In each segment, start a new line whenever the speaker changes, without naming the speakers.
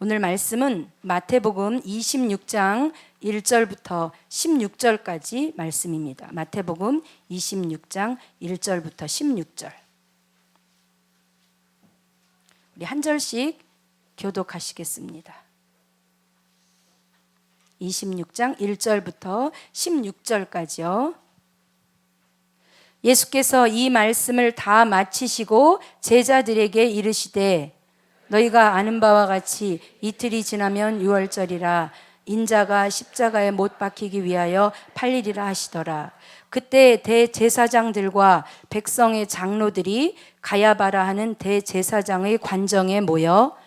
오늘 말씀은 마태복음 26장 1절부터 16절까지 말씀입니다. 마태복음 26장 1절부터 16절. 우리 한 절씩 교독하시겠습니다. 26장 1절부터 16절까지요. 예수께서 이 말씀을 다 마치시고 제자들에게 이르시되 너희가 아는 바와 같이 이틀이 지나면 유월절이라 인자가 십자가에 못 박히기 위하여 팔리리라 하시더라. 그때 대제사장들과 백성의 장로들이 가야바라 하는 대제사장의 관정에 모여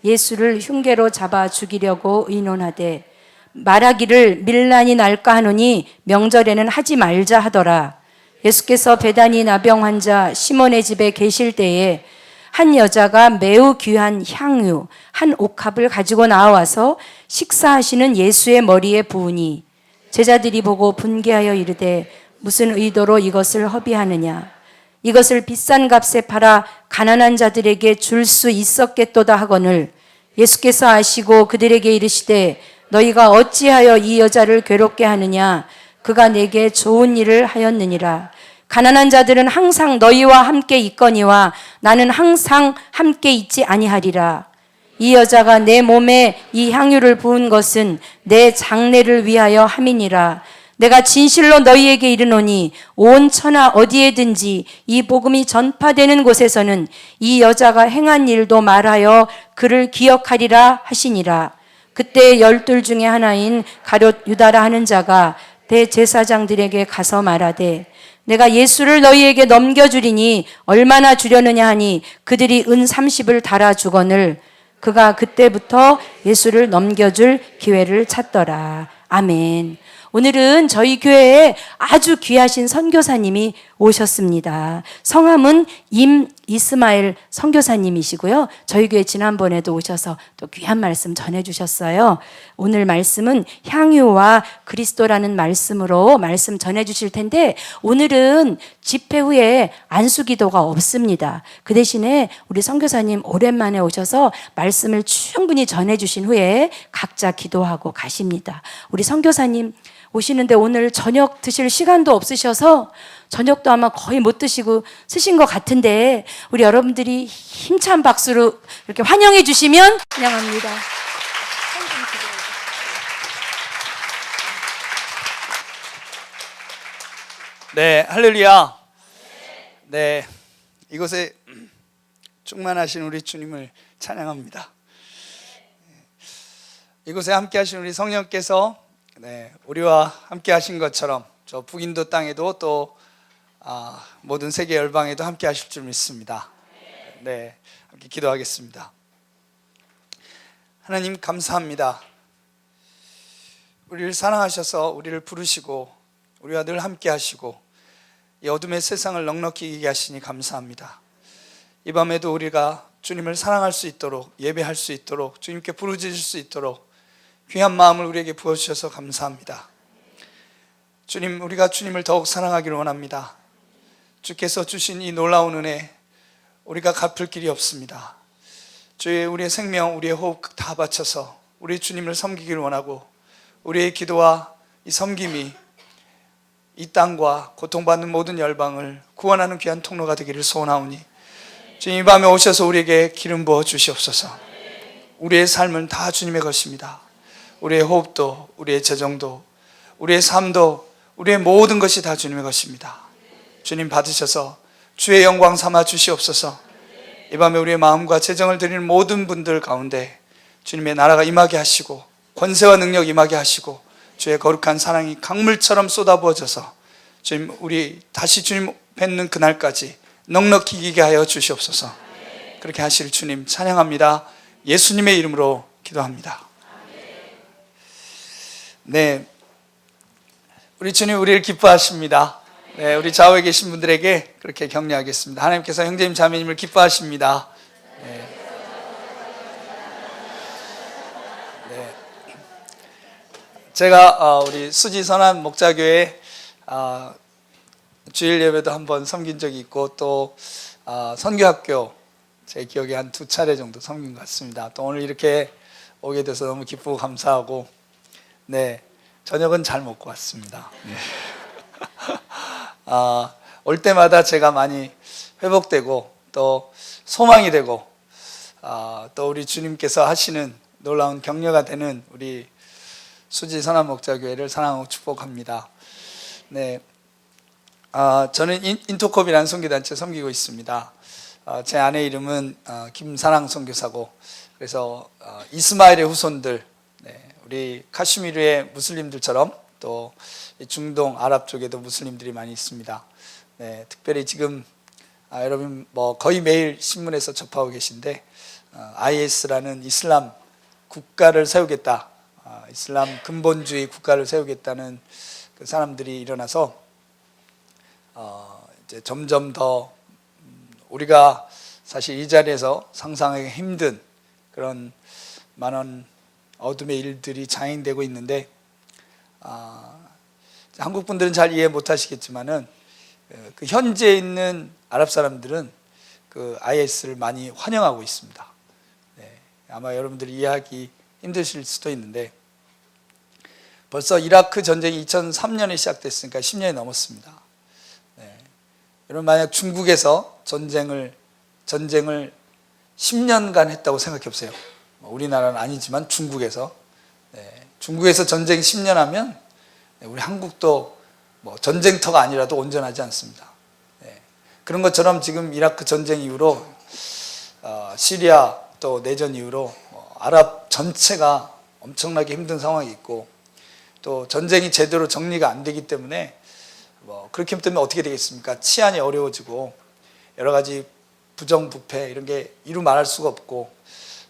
예수를 흉계로 잡아 죽이려고 의논하되 말하기를 밀란이 날까 하노니 명절에는 하지 말자 하더라. 예수께서 베다니 나병 환자 시몬의 집에 계실 때에 한 여자가 매우 귀한 향유 한 옥합을 가지고 나와서 식사하시는 예수의 머리에 부으니 제자들이 보고 분개하여 이르되 무슨 의도로 이것을 허비하느냐? 이것을 비싼 값에 팔아 가난한 자들에게 줄 수 있었겠도다 하거늘 예수께서 아시고 그들에게 이르시되 너희가 어찌하여 이 여자를 괴롭게 하느냐? 그가 내게 좋은 일을 하였느니라. 가난한 자들은 항상 너희와 함께 있거니와 나는 항상 함께 있지 아니하리라. 이 여자가 내 몸에 이 향유를 부은 것은 내 장례를 위하여 함이니라. 내가 진실로 너희에게 이르노니 온 천하 어디에든지 이 복음이 전파되는 곳에서는 이 여자가 행한 일도 말하여 그를 기억하리라 하시니라. 그때 12 중에 하나인 가룟 유다라 하는 자가 대제사장들에게 가서 말하되 내가 예수를 너희에게 넘겨주리니 얼마나 주려느냐 하니 그들이 은 30을 달아 주거늘 그가 그때부터 예수를 넘겨줄 기회를 찾더라. 아멘. 오늘은 저희 교회에 아주 귀하신 선교사님이 오셨습니다. 성함은 임이스마엘 선교사님이시고요. 저희 교회 지난번에도 오셔서 또 귀한 말씀 전해주셨어요. 오늘 말씀은 향유와 그리스도라는 말씀으로 말씀 전해주실 텐데 오늘은 집회 후에 안수기도가 없습니다. 그 대신에 우리 선교사님 오랜만에 오셔서 말씀을 충분히 전해주신 후에 각자 기도하고 가십니다. 우리 선교사님 오시는데 오늘 저녁 드실 시간도 없으셔서 저녁도 아마 거의 못 드시고 쓰신 것 같은데 우리 여러분들이 힘찬 박수로 이렇게 환영해 주시면 환영합니다.
네, 할렐루야. 네, 이곳에 충만하신 우리 주님을 찬양합니다. 이곳에 함께 하신 우리 성령께서 우리와 함께 하신 것처럼 저 북인도 땅에도 또 모든 세계 열방에도 함께 하실 줄 믿습니다. 네, 함께 기도하겠습니다. 하나님 감사합니다. 우리를 사랑하셔서 우리를 부르시고 우리와 늘 함께 하시고 이 어둠의 세상을 넉넉히 이기게 하시니 감사합니다. 이 밤에도 우리가 주님을 사랑할 수 있도록 예배할 수 있도록 주님께 부르짖을 수 있도록 귀한 마음을 우리에게 부어주셔서 감사합니다. 주님, 우리가 주님을 더욱 사랑하기를 원합니다. 주께서 주신 이 놀라운 은혜 우리가 갚을 길이 없습니다. 주의 우리의 생명, 우리의 호흡 다 바쳐서 우리 주님을 섬기기를 원하고 우리의 기도와 이 섬김이 이 땅과 고통받는 모든 열방을 구원하는 귀한 통로가 되기를 소원하오니 주님 이 밤에 오셔서 우리에게 기름 부어 주시옵소서. 우리의 삶은 다 주님의 것입니다. 우리의 호흡도, 우리의 재정도, 우리의 삶도, 우리의 모든 것이 다 주님의 것입니다. 주님 받으셔서 주의 영광 삼아 주시옵소서. 이 밤에 우리의 마음과 재정을 드리는 모든 분들 가운데 주님의 나라가 임하게 하시고 권세와 능력 임하게 하시고 주의 거룩한 사랑이 강물처럼 쏟아부어져서 주님 우리 다시 주님 뵙는 그날까지 넉넉히 이기게 하여 주시옵소서. 그렇게 하실 주님 찬양합니다. 예수님의 이름으로 기도합니다. 네, 우리 주님 우리를 기뻐하십니다. 네, 우리 좌우에 계신 분들에게 그렇게 격려하겠습니다. 하나님께서 형제님 자매님을 기뻐하십니다. 네. 네. 제가 우리 수지 선한 목자교회 주일 예배도 한번 섬긴 적이 있고 또 선교학교 제 기억에 한 2차례 정도 섬긴 것 같습니다. 또 오늘 이렇게 오게 돼서 너무 기쁘고 감사하고, 네, 저녁은 잘 먹고 왔습니다. 네. 올 때마다 제가 많이 회복되고 또 소망이 되고, 또 우리 주님께서 하시는 놀라운 격려가 되는 우리 수지 선한목자교회를 사랑하고 축복합니다. 네, 저는 인토컵이라는 선교단체 섬기고 있습니다. 제 아내 이름은 김사랑 선교사고, 그래서 이스마엘의 후손들, 네, 우리 카슈미르의 무슬림들처럼 또 중동 아랍 쪽에도 무슬림들이 많이 있습니다. 네, 특별히 지금 여러분 뭐 거의 매일 신문에서 접하고 계신데, IS라는 이슬람 국가를 세우겠다, 이슬람 근본주의 국가를 세우겠다는 그 사람들이 일어나서 이제 점점 더 우리가 사실 이 자리에서 상상하기 힘든 그런 많은 어둠의 일들이 자행되고 있는데, 한국 분들은 잘 이해 못 하시겠지만은 그 현지에 있는 아랍 사람들은 그 IS를 많이 환영하고 있습니다. 네, 아마 여러분들이 이해하기 힘드실 수도 있는데, 벌써 이라크 전쟁이 2003년에 시작됐으니까 10년이 넘었습니다. 네, 여러분 만약 중국에서 전쟁을 10년간 했다고 생각해 보세요. 우리나라는 아니지만 중국에서, 네, 중국에서 전쟁 10년 하면 우리 한국도 뭐 전쟁터가 아니라도 온전하지 않습니다. 네, 그런 것처럼 지금 이라크 전쟁 이후로 시리아 또 내전 이후로 아랍 전체가 엄청나게 힘든 상황이 있고, 또 전쟁이 제대로 정리가 안 되기 때문에 그렇기 때문에 어떻게 되겠습니까? 치안이 어려워지고 여러 가지 부정부패 이런 게 이루 말할 수가 없고,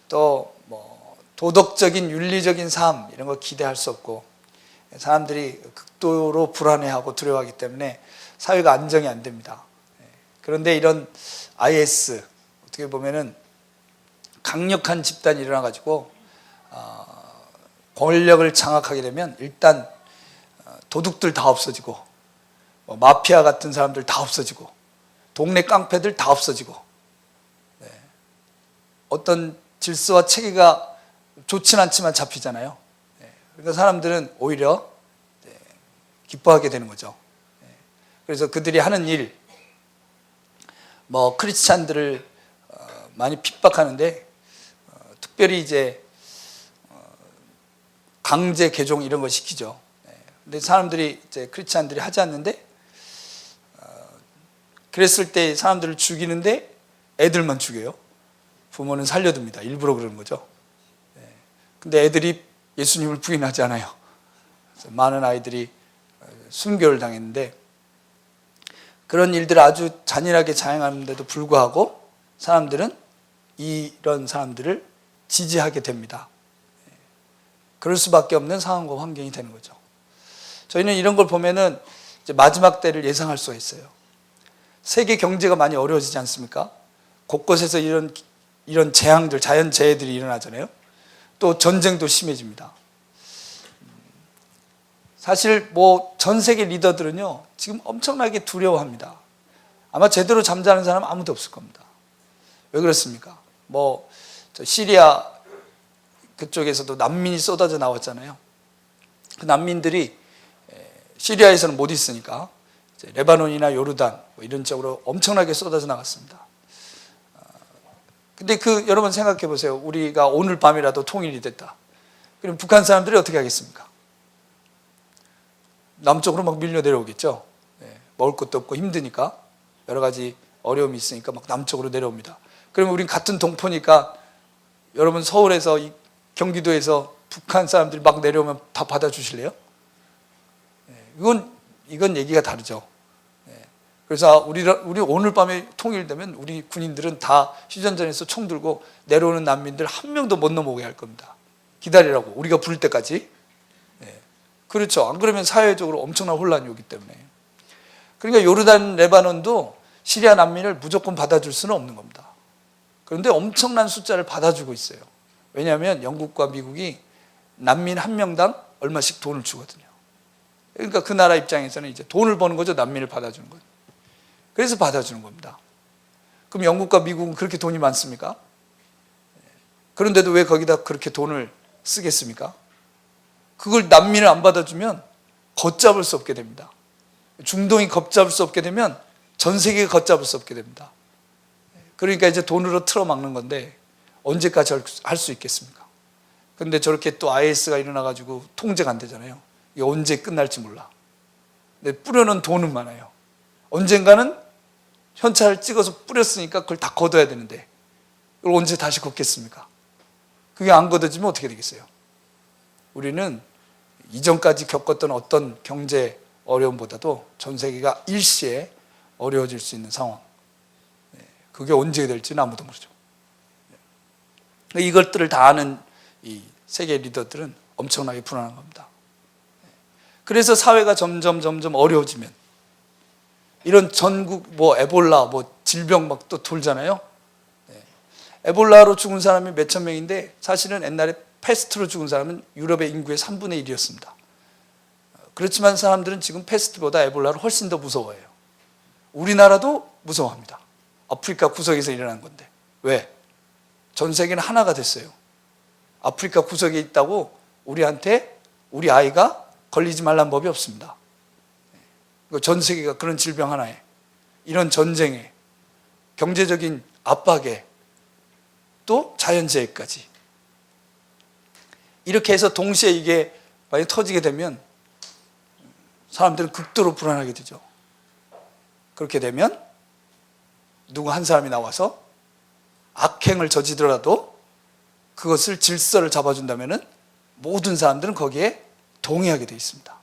또 도덕적인 윤리적인 삶 이런 거 기대할 수 없고, 사람들이 극도로 불안해하고 두려워하기 때문에 사회가 안정이 안 됩니다. 그런데 이런 IS 어떻게 보면은 강력한 집단이 일어나가지고 권력을 장악하게 되면 일단 도둑들 다 없어지고, 마피아 같은 사람들 다 없어지고, 동네 깡패들 다 없어지고, 네, 어떤 질서와 체계가 좋진 않지만 잡히잖아요. 네, 그러니까 사람들은 오히려 기뻐하게 되는 거죠. 네, 그래서 그들이 하는 일, 크리스찬들을 많이 핍박하는데, 특별히 이제 강제 개종 이런 걸 시키죠. 근데 사람들이 이제 크리스찬들이 하지 않는데, 그랬을 때 사람들을 죽이는데 애들만 죽여요. 부모는 살려둡니다. 일부러 그러는 거죠. 근데 애들이 예수님을 부인하지 않아요. 그래서 많은 아이들이 순교를 당했는데, 그런 일들을 아주 잔인하게 자행하는데도 불구하고 사람들은 이런 사람들을 지지하게 됩니다. 그럴 수밖에 없는 상황과 환경이 되는 거죠. 저희는 이런 걸 보면은 이제 마지막 때를 예상할 수가 있어요. 세계 경제가 많이 어려워지지 않습니까? 곳곳에서 이런 재앙들, 자연재해들이 일어나잖아요. 또 전쟁도 심해집니다. 사실 전 세계 리더들은요 지금 엄청나게 두려워합니다. 아마 제대로 잠자는 사람 아무도 없을 겁니다. 왜 그렇습니까? 저 시리아 그쪽에서도 난민이 쏟아져 나왔잖아요. 그 난민들이 시리아에서는 못 있으니까 레바논이나 요르단 이런 쪽으로 엄청나게 쏟아져 나갔습니다. 근데 여러분 생각해 보세요. 우리가 오늘 밤이라도 통일이 됐다. 그럼 북한 사람들이 어떻게 하겠습니까? 남쪽으로 막 밀려 내려오겠죠. 먹을 것도 없고 힘드니까, 여러 가지 어려움이 있으니까 막 남쪽으로 내려옵니다. 그러면 우린 같은 동포니까, 여러분 서울에서 경기도에서 북한 사람들이 막 내려오면 다 받아주실래요? 이건 얘기가 다르죠. 그래서 우리 오늘 밤에 통일되면 우리 군인들은 다 휴전선에서 총 들고 내려오는 난민들 한 명도 못 넘어오게 할 겁니다. 기다리라고, 우리가 부를 때까지. 그렇죠. 안 그러면 사회적으로 엄청난 혼란이 오기 때문에. 그러니까 요르단, 레바논도 시리아 난민을 무조건 받아줄 수는 없는 겁니다. 그런데 엄청난 숫자를 받아주고 있어요. 왜냐하면 영국과 미국이 난민 한 명당 얼마씩 돈을 주거든요. 그러니까 그 나라 입장에서는 이제 돈을 버는 거죠. 난민을 받아주는 거죠. 그래서 받아주는 겁니다. 그럼 영국과 미국은 그렇게 돈이 많습니까? 그런데도 왜 거기다 그렇게 돈을 쓰겠습니까? 그걸 난민을 안 받아주면 걷잡을 수 없게 됩니다. 중동이 걷잡을 수 없게 되면 전 세계가 걷잡을 수 없게 됩니다. 그러니까 이제 돈으로 틀어막는 건데 언제까지 할 수 있겠습니까? 근데 저렇게 또 IS가 일어나가지고 통제가 안 되잖아요. 이게 언제 끝날지 몰라. 근데 뿌려놓은 돈은 많아요. 언젠가는 현찰을 찍어서 뿌렸으니까 그걸 다 걷어야 되는데 이걸 언제 다시 걷겠습니까? 그게 안 걷어지면 어떻게 되겠어요? 우리는 이전까지 겪었던 어떤 경제 어려움보다도 전 세계가 일시에 어려워질 수 있는 상황. 그게 언제 될지는 아무도 모르죠. 이것들을 다 아는 이 세계 리더들은 엄청나게 불안한 겁니다. 그래서 사회가 점점 어려워지면 이런 전국 에볼라 질병 막 또 돌잖아요. 에볼라로 죽은 사람이 몇천 명인데 사실은 옛날에 패스트로 죽은 사람은 유럽의 인구의 3분의 1이었습니다. 그렇지만 사람들은 지금 패스트보다 에볼라를 훨씬 더 무서워해요. 우리나라도 무서워합니다. 아프리카 구석에서 일어난 건데. 왜? 전 세계는 하나가 됐어요. 아프리카 구석에 있다고 우리한테 우리 아이가 걸리지 말라는 법이 없습니다. 전 세계가 그런 질병 하나에, 이런 전쟁에, 경제적인 압박에, 또 자연재해까지 이렇게 해서 동시에 이게 많이 터지게 되면 사람들은 극도로 불안하게 되죠. 그렇게 되면 누구 한 사람이 나와서 악행을 저지더라도 그것을 질서를 잡아준다면 모든 사람들은 거기에 동의하게 돼 있습니다.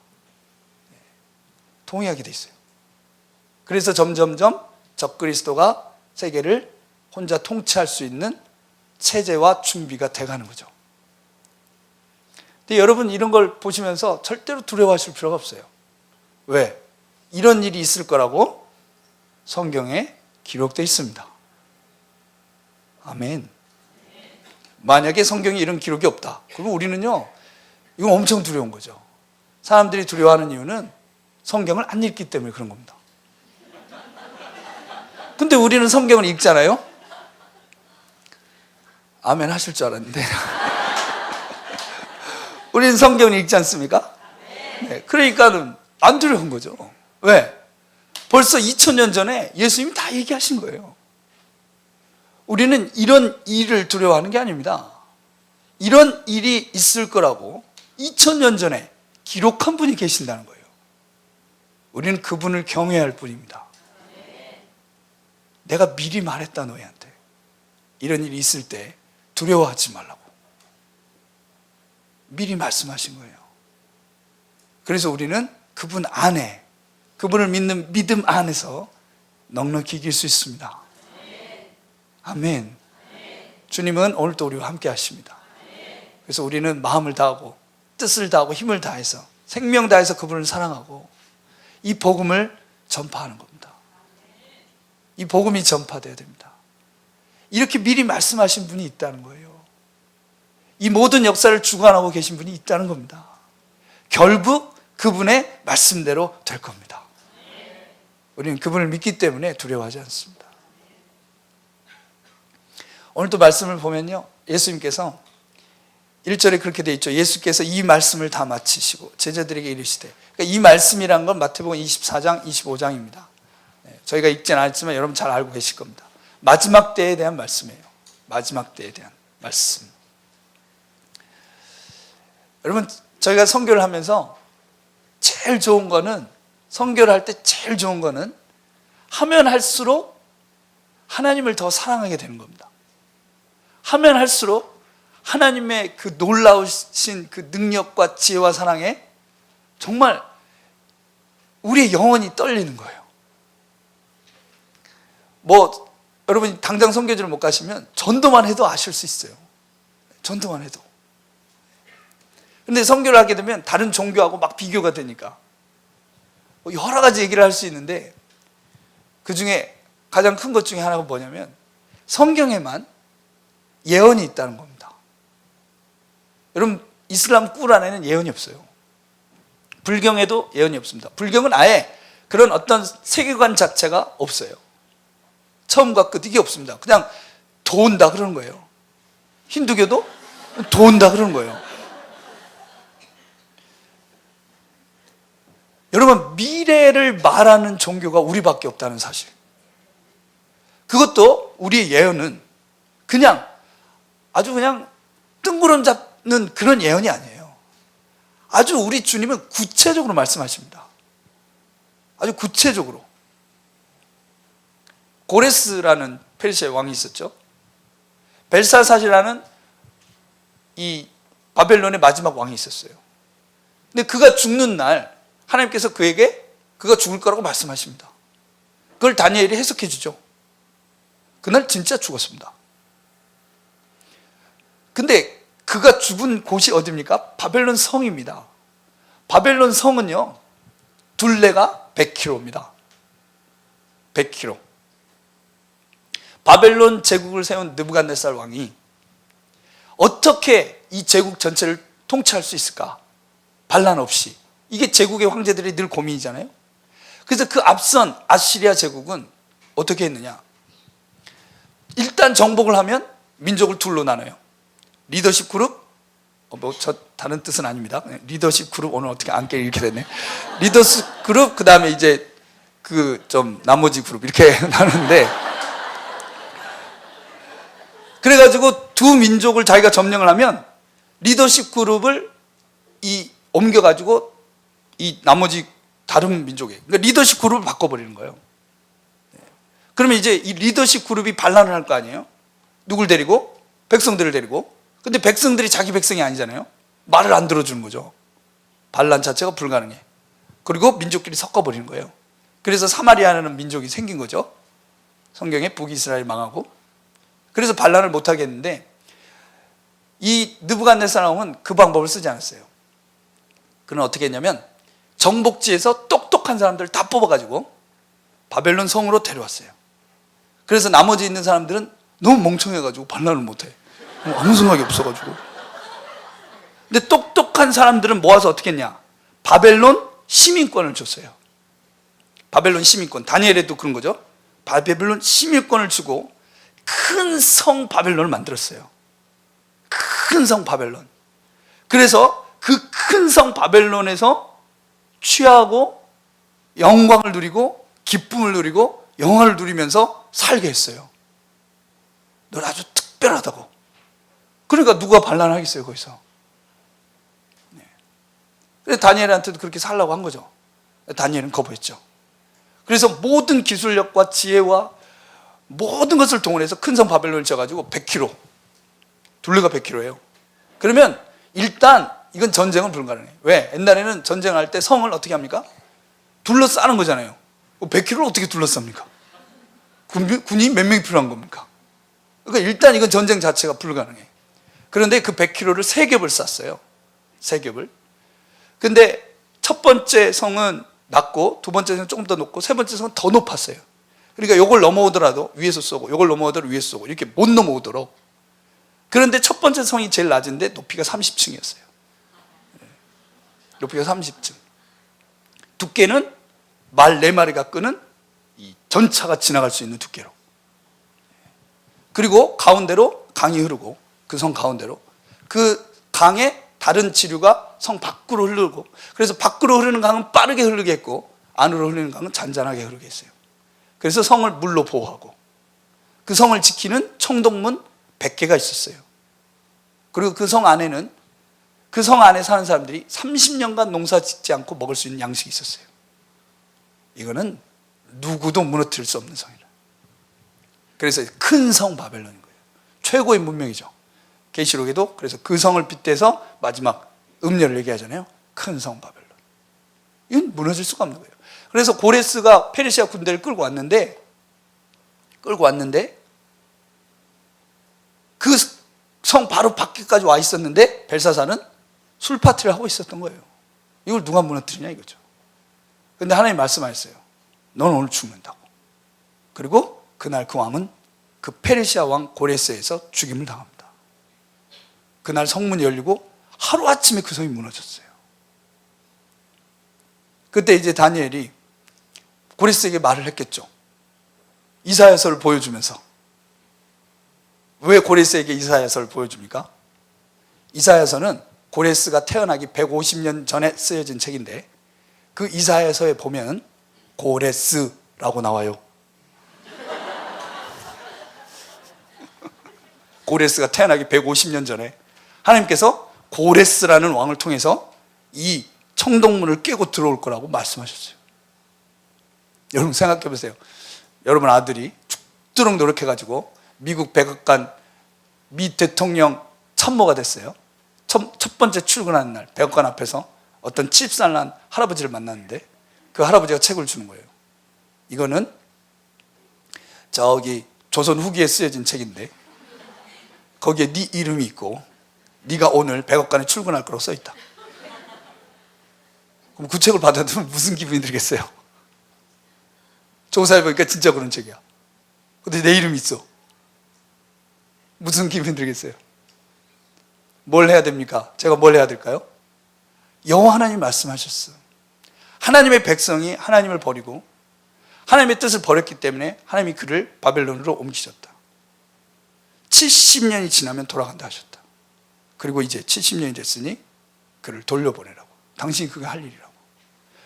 동의하게 돼 있어요. 그래서 점점점 적그리스도가 세계를 혼자 통치할 수 있는 체제와 준비가 돼가는 거죠. 근데 여러분 이런 걸 보시면서 절대로 두려워하실 필요가 없어요. 왜? 이런 일이 있을 거라고 성경에 기록되어 있습니다. 아멘. 만약에 성경에 이런 기록이 없다. 그러면 우리는요, 이건 엄청 두려운 거죠. 사람들이 두려워하는 이유는 성경을 안 읽기 때문에 그런 겁니다. 근데 우리는 성경을 읽잖아요. 아멘 하실 줄 알았는데. 우리는 성경을 읽지 않습니까? 네, 그러니까는 안 두려운 거죠. 왜? 벌써 2000년 전에 예수님이 다 얘기하신 거예요. 우리는 이런 일을 두려워하는 게 아닙니다. 이런 일이 있을 거라고 2000년 전에 기록한 분이 계신다는 거예요. 우리는 그분을 경외할 뿐입니다. 내가 미리 말했다 너희한테. 이런 일이 있을 때 두려워하지 말라고. 미리 말씀하신 거예요. 그래서 우리는 그분 안에, 그분을 믿는 믿음 안에서 넉넉히 이길 수 있습니다. 아멘. 주님은 오늘도 우리와 함께 하십니다. 그래서 우리는 마음을 다하고 뜻을 다하고 힘을 다해서 생명 다해서 그분을 사랑하고 이 복음을 전파하는 겁니다. 이 복음이 전파되어야 됩니다. 이렇게 미리 말씀하신 분이 있다는 거예요. 이 모든 역사를 주관하고 계신 분이 있다는 겁니다. 결국 그분의 말씀대로 될 겁니다. 우리는 그분을 믿기 때문에 두려워하지 않습니다. 오늘 또 말씀을 보면요, 예수님께서 1절에 그렇게 돼 있죠. 예수께서 이 말씀을 다 마치시고 제자들에게 이르시되, 그러니까 이 말씀이란 건 마태복음 24장, 25장입니다. 저희가 읽지는 않았지만 여러분 잘 알고 계실 겁니다. 마지막 때에 대한 말씀이에요. 마지막 때에 대한 말씀. 여러분, 저희가 선교를 하면서 제일 좋은 거는, 선교를 할 때 제일 좋은 거는 하면 할수록 하나님을 더 사랑하게 되는 겁니다. 하면 할수록 하나님의 그 놀라우신 그 능력과 지혜와 사랑에 정말 우리의 영혼이 떨리는 거예요. 여러분이 당장 선교지를 못 가시면 전도만 해도 아실 수 있어요. 전도만 해도. 근데 선교를 하게 되면 다른 종교하고 막 비교가 되니까 여러 가지 얘기를 할 수 있는데, 그 중에 가장 큰 것 중에 하나가 뭐냐면 성경에만 예언이 있다는 겁니다. 여러분, 이슬람 꾸란에는 예언이 없어요. 불경에도 예언이 없습니다. 불경은 아예 그런 어떤 세계관 자체가 없어요. 처음과 끝 이게 없습니다. 그냥 도운다 그러는 거예요. 힌두교도 도운다 그러는 거예요. 여러분, 미래를 말하는 종교가 우리밖에 없다는 사실. 그것도 우리의 예언은 그냥 아주 그냥 뜬구름 잡는 그런 예언이 아니에요. 아주 우리 주님은 구체적으로 말씀하십니다. 아주 구체적으로. 고레스라는 페르시아 왕이 있었죠. 벨사살이라는 이 바벨론의 마지막 왕이 있었어요. 근데 그가 죽는 날 하나님께서 그에게 그가 죽을 거라고 말씀하십니다. 그걸 다니엘이 해석해 주죠. 그날 진짜 죽었습니다. 근데 그가 죽은 곳이 어디입니까? 바벨론 성입니다. 바벨론 성은요, 둘레가 100km입니다. 100km. 바벨론 제국을 세운 느부갓네살 왕이 어떻게 이 제국 전체를 통치할 수 있을까? 반란 없이. 이게 제국의 황제들이 늘 고민이잖아요. 그래서 그 앞선 아시리아 제국은 어떻게 했느냐? 일단 정복을 하면 민족을 둘로 나눠요. 리더십 그룹, 다른 뜻은 아닙니다. 리더십 그룹, 오늘 어떻게 안게 이렇게 됐네. 리더십 그룹, 그 다음에 이제 나머지 그룹 이렇게 나누는데, 그래가지고 두 민족을 자기가 점령을 하면 리더십 그룹을 옮겨가지고 이 나머지 다른 민족에, 그러니까 리더십 그룹을 바꿔버리는 거예요. 그러면 이제 이 리더십 그룹이 반란을 할 거 아니에요? 누굴 데리고? 백성들을 데리고. 근데 백성들이 자기 백성이 아니잖아요. 말을 안 들어주는 거죠. 반란 자체가 불가능해. 그리고 민족끼리 섞어버리는 거예요. 그래서 사마리아라는 민족이 생긴 거죠. 성경에 북이스라엘 망하고. 그래서 반란을 못하게 했는데, 이 느부갓네살 왕은 그 방법을 쓰지 않았어요. 그는 어떻게 했냐면 정복지에서 똑똑한 사람들을 다 뽑아가지고 바벨론 성으로 데려왔어요. 그래서 나머지 있는 사람들은 너무 멍청해가지고 반란을 못해. 아무 생각이 없어가지고. 근데 똑똑한 사람들은 모아서 어떻게 했냐? 바벨론 시민권을 줬어요. 바벨론 시민권. 다니엘에도 그런 거죠. 바벨론 시민권을 주고 큰 성 바벨론을 만들었어요. 큰 성 바벨론. 그래서 그 큰 성 바벨론에서 취하고 영광을 누리고 기쁨을 누리고 영화를 누리면서 살게 했어요. 넌 아주 특별하다고. 그러니까 누가 반란하겠어요, 거기서. 그래서 다니엘한테도 그렇게 살라고 한 거죠. 다니엘은 거부했죠. 그래서 모든 기술력과 지혜와 모든 것을 동원해서 큰 성 바벨론을 지어가지고 100km, 둘레가 100km예요. 그러면 일단 이건 전쟁은 불가능해요. 왜? 옛날에는 전쟁할 때 성을 어떻게 합니까? 둘러싸는 거잖아요. 100km를 어떻게 둘러쌉니까? 군이 몇 명이 필요한 겁니까? 그러니까 일단 이건 전쟁 자체가 불가능해. 그런데 그 100km를 3겹을 쌌어요. 3겹을. 근데 첫 번째 성은 낮고, 두 번째 성은 조금 더 높고, 세 번째 성은 더 높았어요. 그러니까 이걸 넘어오더라도 위에서 쏘고, 이걸 넘어오더라도 위에서 쏘고, 이렇게 못 넘어오도록. 그런데 첫 번째 성이 제일 낮은데 높이가 30층이었어요. 높이가 30층. 두께는 말 4마리가 끄는 이 전차가 지나갈 수 있는 두께로. 그리고 가운데로 강이 흐르고, 그 성 가운데로 그 강에 다른 지류가 성 밖으로 흐르고, 그래서 밖으로 흐르는 강은 빠르게 흐르게 했고 안으로 흐르는 강은 잔잔하게 흐르게 했어요. 그래서 성을 물로 보호하고, 그 성을 지키는 청동문 100개가 있었어요. 그리고 그 성 안에는, 그 성 안에 사는 사람들이 30년간 농사 짓지 않고 먹을 수 있는 양식이 있었어요. 이거는 누구도 무너뜨릴 수 없는 성이라. 그래서 큰 성 바벨론인 거예요. 최고의 문명이죠. 계시록에도 그래서 그 성을 빗대서 마지막 음료를 얘기하잖아요. 큰 성 바벨론. 이건 무너질 수가 없는 거예요. 그래서 고레스가 페르시아 군대를 끌고 왔는데 그 성 바로 밖에까지 와 있었는데 벨사살은 술 파티를 하고 있었던 거예요. 이걸 누가 무너뜨리냐 이거죠. 근데 하나님 말씀하셨어요. 넌 오늘 죽는다고. 그리고 그날 그 왕은 그 페르시아 왕 고레스에서 죽임을 당합니다. 그날 성문이 열리고 하루아침에 그 성이 무너졌어요. 그때 이제 다니엘이 고레스에게 말을 했겠죠. 이사야서를 보여주면서. 왜 고레스에게 이사야서를 보여줍니까? 이사야서는 고레스가 태어나기 150년 전에 쓰여진 책인데 그 이사야서에 보면 고레스라고 나와요. 고레스가 태어나기 150년 전에 하나님께서 고레스라는 왕을 통해서 이 청동문을 깨고 들어올 거라고 말씀하셨어요. 여러분 생각해 보세요. 여러분 아들이 죽도록 노력해가지고 미국 백악관 미 대통령 참모가 됐어요. 첫 번째 출근하는 날 백악관 앞에서 어떤 칩살난 할아버지를 만났는데 그 할아버지가 책을 주는 거예요. 이거는 저기 조선 후기에 쓰여진 책인데 거기에 네 이름이 있고 네가 오늘 백악관에 출근할 거라고 써있다. 그럼 그 책을 받아두면 무슨 기분이 들겠어요? 조사해보니까 진짜 그런 책이야. 근데 내 이름이 있어. 무슨 기분이 들겠어요? 뭘 해야 됩니까? 제가 뭘 해야 될까요? 여호와 하나님이 말씀하셨어. 하나님의 백성이 하나님을 버리고 하나님의 뜻을 버렸기 때문에 하나님이 그를 바벨론으로 옮기셨다. 70년이 지나면 돌아간다 하셨다. 그리고 이제 70년이 됐으니 그를 돌려보내라고. 당신이 그게 할 일이라고.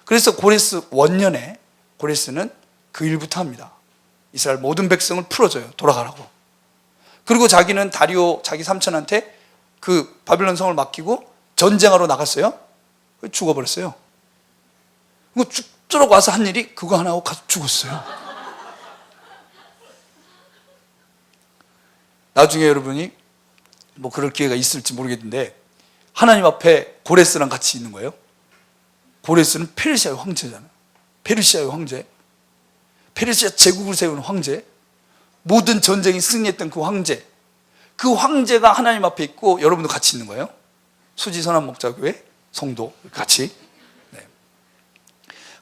그래서 고레스 원년에 고레스는 그 일부터 합니다. 이스라엘 모든 백성을 풀어줘요. 돌아가라고. 그리고 자기는 다리오 자기 삼촌한테 그 바벨론 성을 맡기고 전쟁하러 나갔어요. 죽어버렸어요. 죽도록 와서 한 일이 그거 하나 하고 가서 죽었어요. 나중에 여러분이 뭐 그럴 기회가 있을지 모르겠는데 하나님 앞에 고레스랑 같이 있는 거예요. 고레스는 페르시아의 황제잖아요. 페르시아의 황제, 페르시아 제국을 세운 황제, 모든 전쟁이 승리했던 그 황제, 그 황제가 하나님 앞에 있고 여러분도 같이 있는 거예요. 수지선한목자교회 성도 같이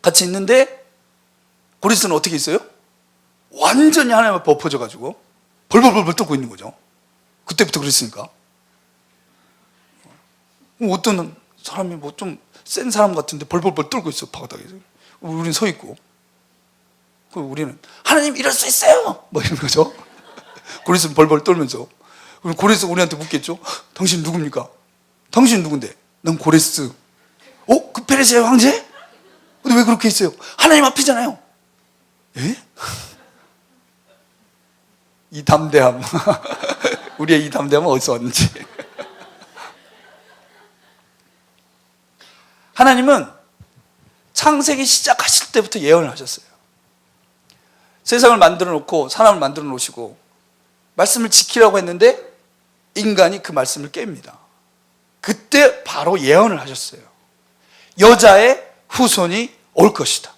같이 있는데 고레스는 어떻게 있어요? 완전히 하나님 앞에 엎어져 가지고 벌벌벌벌 떨고 있는 거죠. 그때부터 그랬으니까. 어떤 사람이 뭐 좀 센 사람 같은데 벌벌벌 떨고 있어 바닥에서. 우리는 서 있고. 우리는 하나님 이럴 수 있어요. 뭐 이런 거죠. 고레스는 벌벌 떨면서. 고레스 우리한테 묻겠죠. 당신 누굽니까? 당신 누군데? 난 고레스. 그 페르시아 황제? 근데 왜 그렇게 했어요? 하나님 앞이잖아요. 예? 이 담대함. 우리의 이 담대함은 어디서 왔는지. 하나님은 창세기 시작하실 때부터 예언을 하셨어요. 세상을 만들어 놓고 사람을 만들어 놓으시고 말씀을 지키라고 했는데 인간이 그 말씀을 깹니다. 그때 바로 예언을 하셨어요. 여자의 후손이 올 것이다.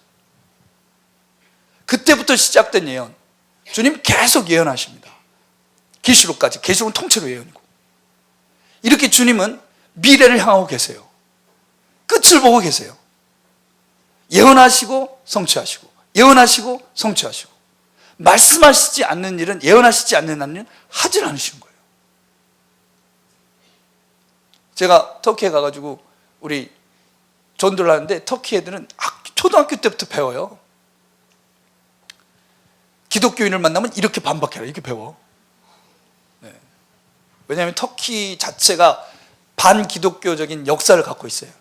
그때부터 시작된 예언. 주님 계속 예언하십니다. 계시록까지. 계시록은 통째로 예언이고. 이렇게 주님은 미래를 향하고 계세요. 끝을 보고 계세요. 예언하시고 성취하시고 예언하시고 성취하시고 말씀하시지 않는 일은 예언하시지 않는 일은 하질 않으시는 거예요. 제가 터키에 가가지고 우리 전도를 하는데 터키 애들은 초등학교 때부터 배워요. 기독교인을 만나면 이렇게 반박해라 이렇게 배워. 네. 왜냐하면 터키 자체가 반기독교적인 역사를 갖고 있어요.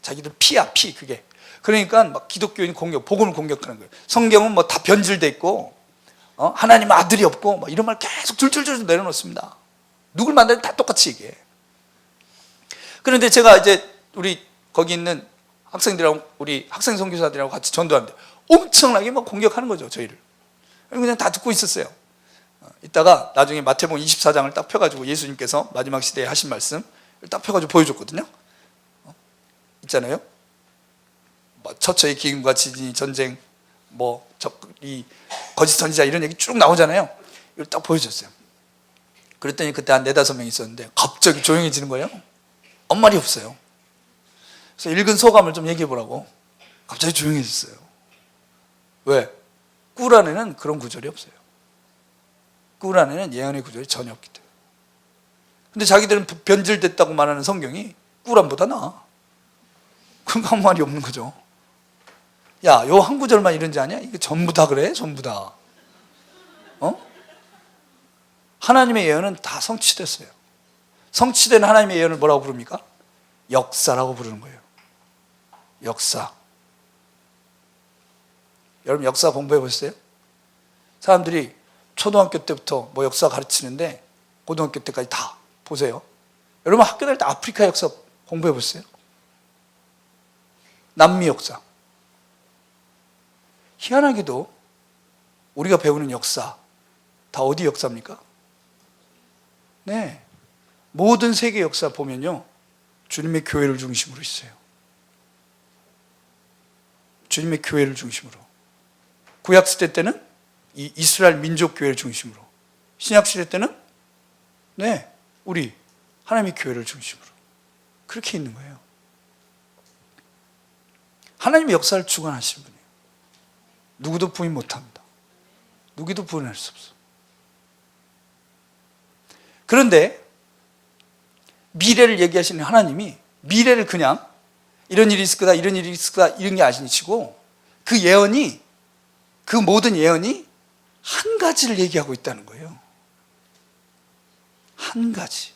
자기들 피야 피 그게. 그러니까 막 기독교인 공격, 복음을 공격하는 거예요. 성경은 뭐 다 변질돼 있고 하나님 아들이 없고 막 이런 말 계속 줄줄줄 내려놓습니다. 누굴 만나도 다 똑같이 얘기해. 그런데 제가 이제 우리 거기 있는 학생들하고 우리 학생 선교사들하고 같이 전도하는데 엄청나게 막 공격하는 거죠 저희를. 그냥 다 듣고 있었어요. 이따가 나중에 마태복음 24장을 딱 펴가지고 예수님께서 마지막 시대에 하신 말씀 딱 펴가지고 보여줬거든요. 있잖아요. 뭐 처처의 기근과 지진이 전쟁, 뭐 이 거짓 선지자 이런 얘기 쭉 나오잖아요. 이걸 딱 보여줬어요. 그랬더니 그때 한 4-5명 있었는데 갑자기 조용해지는 거예요. 아무 말이 없어요. 그래서 읽은 소감을 좀 얘기해 보라고. 갑자기 조용해졌어요. 왜? 꿀 안에는 그런 구절이 없어요. 꿀 안에는 예언의 구절이 전혀 없기 때문에. 근데 자기들은 변질됐다고 말하는 성경이 꿀안보다 나아. 그러니까 아무 말이 없는 거죠. 야, 요 한 구절만 이런지 아냐? 이게 전부 다 그래? 전부 다. 하나님의 예언은 다 성취됐어요. 성취된 하나님의 예언을 뭐라고 부릅니까? 역사라고 부르는 거예요. 역사. 여러분 역사 공부해 보셨어요? 사람들이 초등학교 때부터 뭐 역사 가르치는데 고등학교 때까지 다 보세요. 여러분 학교 다닐 때 아프리카 역사 공부해 보셨어요? 남미 역사. 희한하게도 우리가 배우는 역사 다 어디 역사입니까? 네, 모든 세계 역사 보면요 주님의 교회를 중심으로 있어요. 주님의 교회를 중심으로. 구약시대 때는 이 이스라엘 민족교회를 중심으로, 신약시대 때는 네, 우리 하나님의 교회를 중심으로 그렇게 있는 거예요. 하나님의 역사를 주관하시는 분이에요. 누구도 부인 못합니다. 누구도 부인할 수 없어. 그런데 미래를 얘기하시는 하나님이 미래를 그냥 이런 일이 있을 거다, 이런 일이 있을 거다 이런 게 아니시고 그 예언이, 그 모든 예언이 한 가지를 얘기하고 있다는 거예요. 한 가지.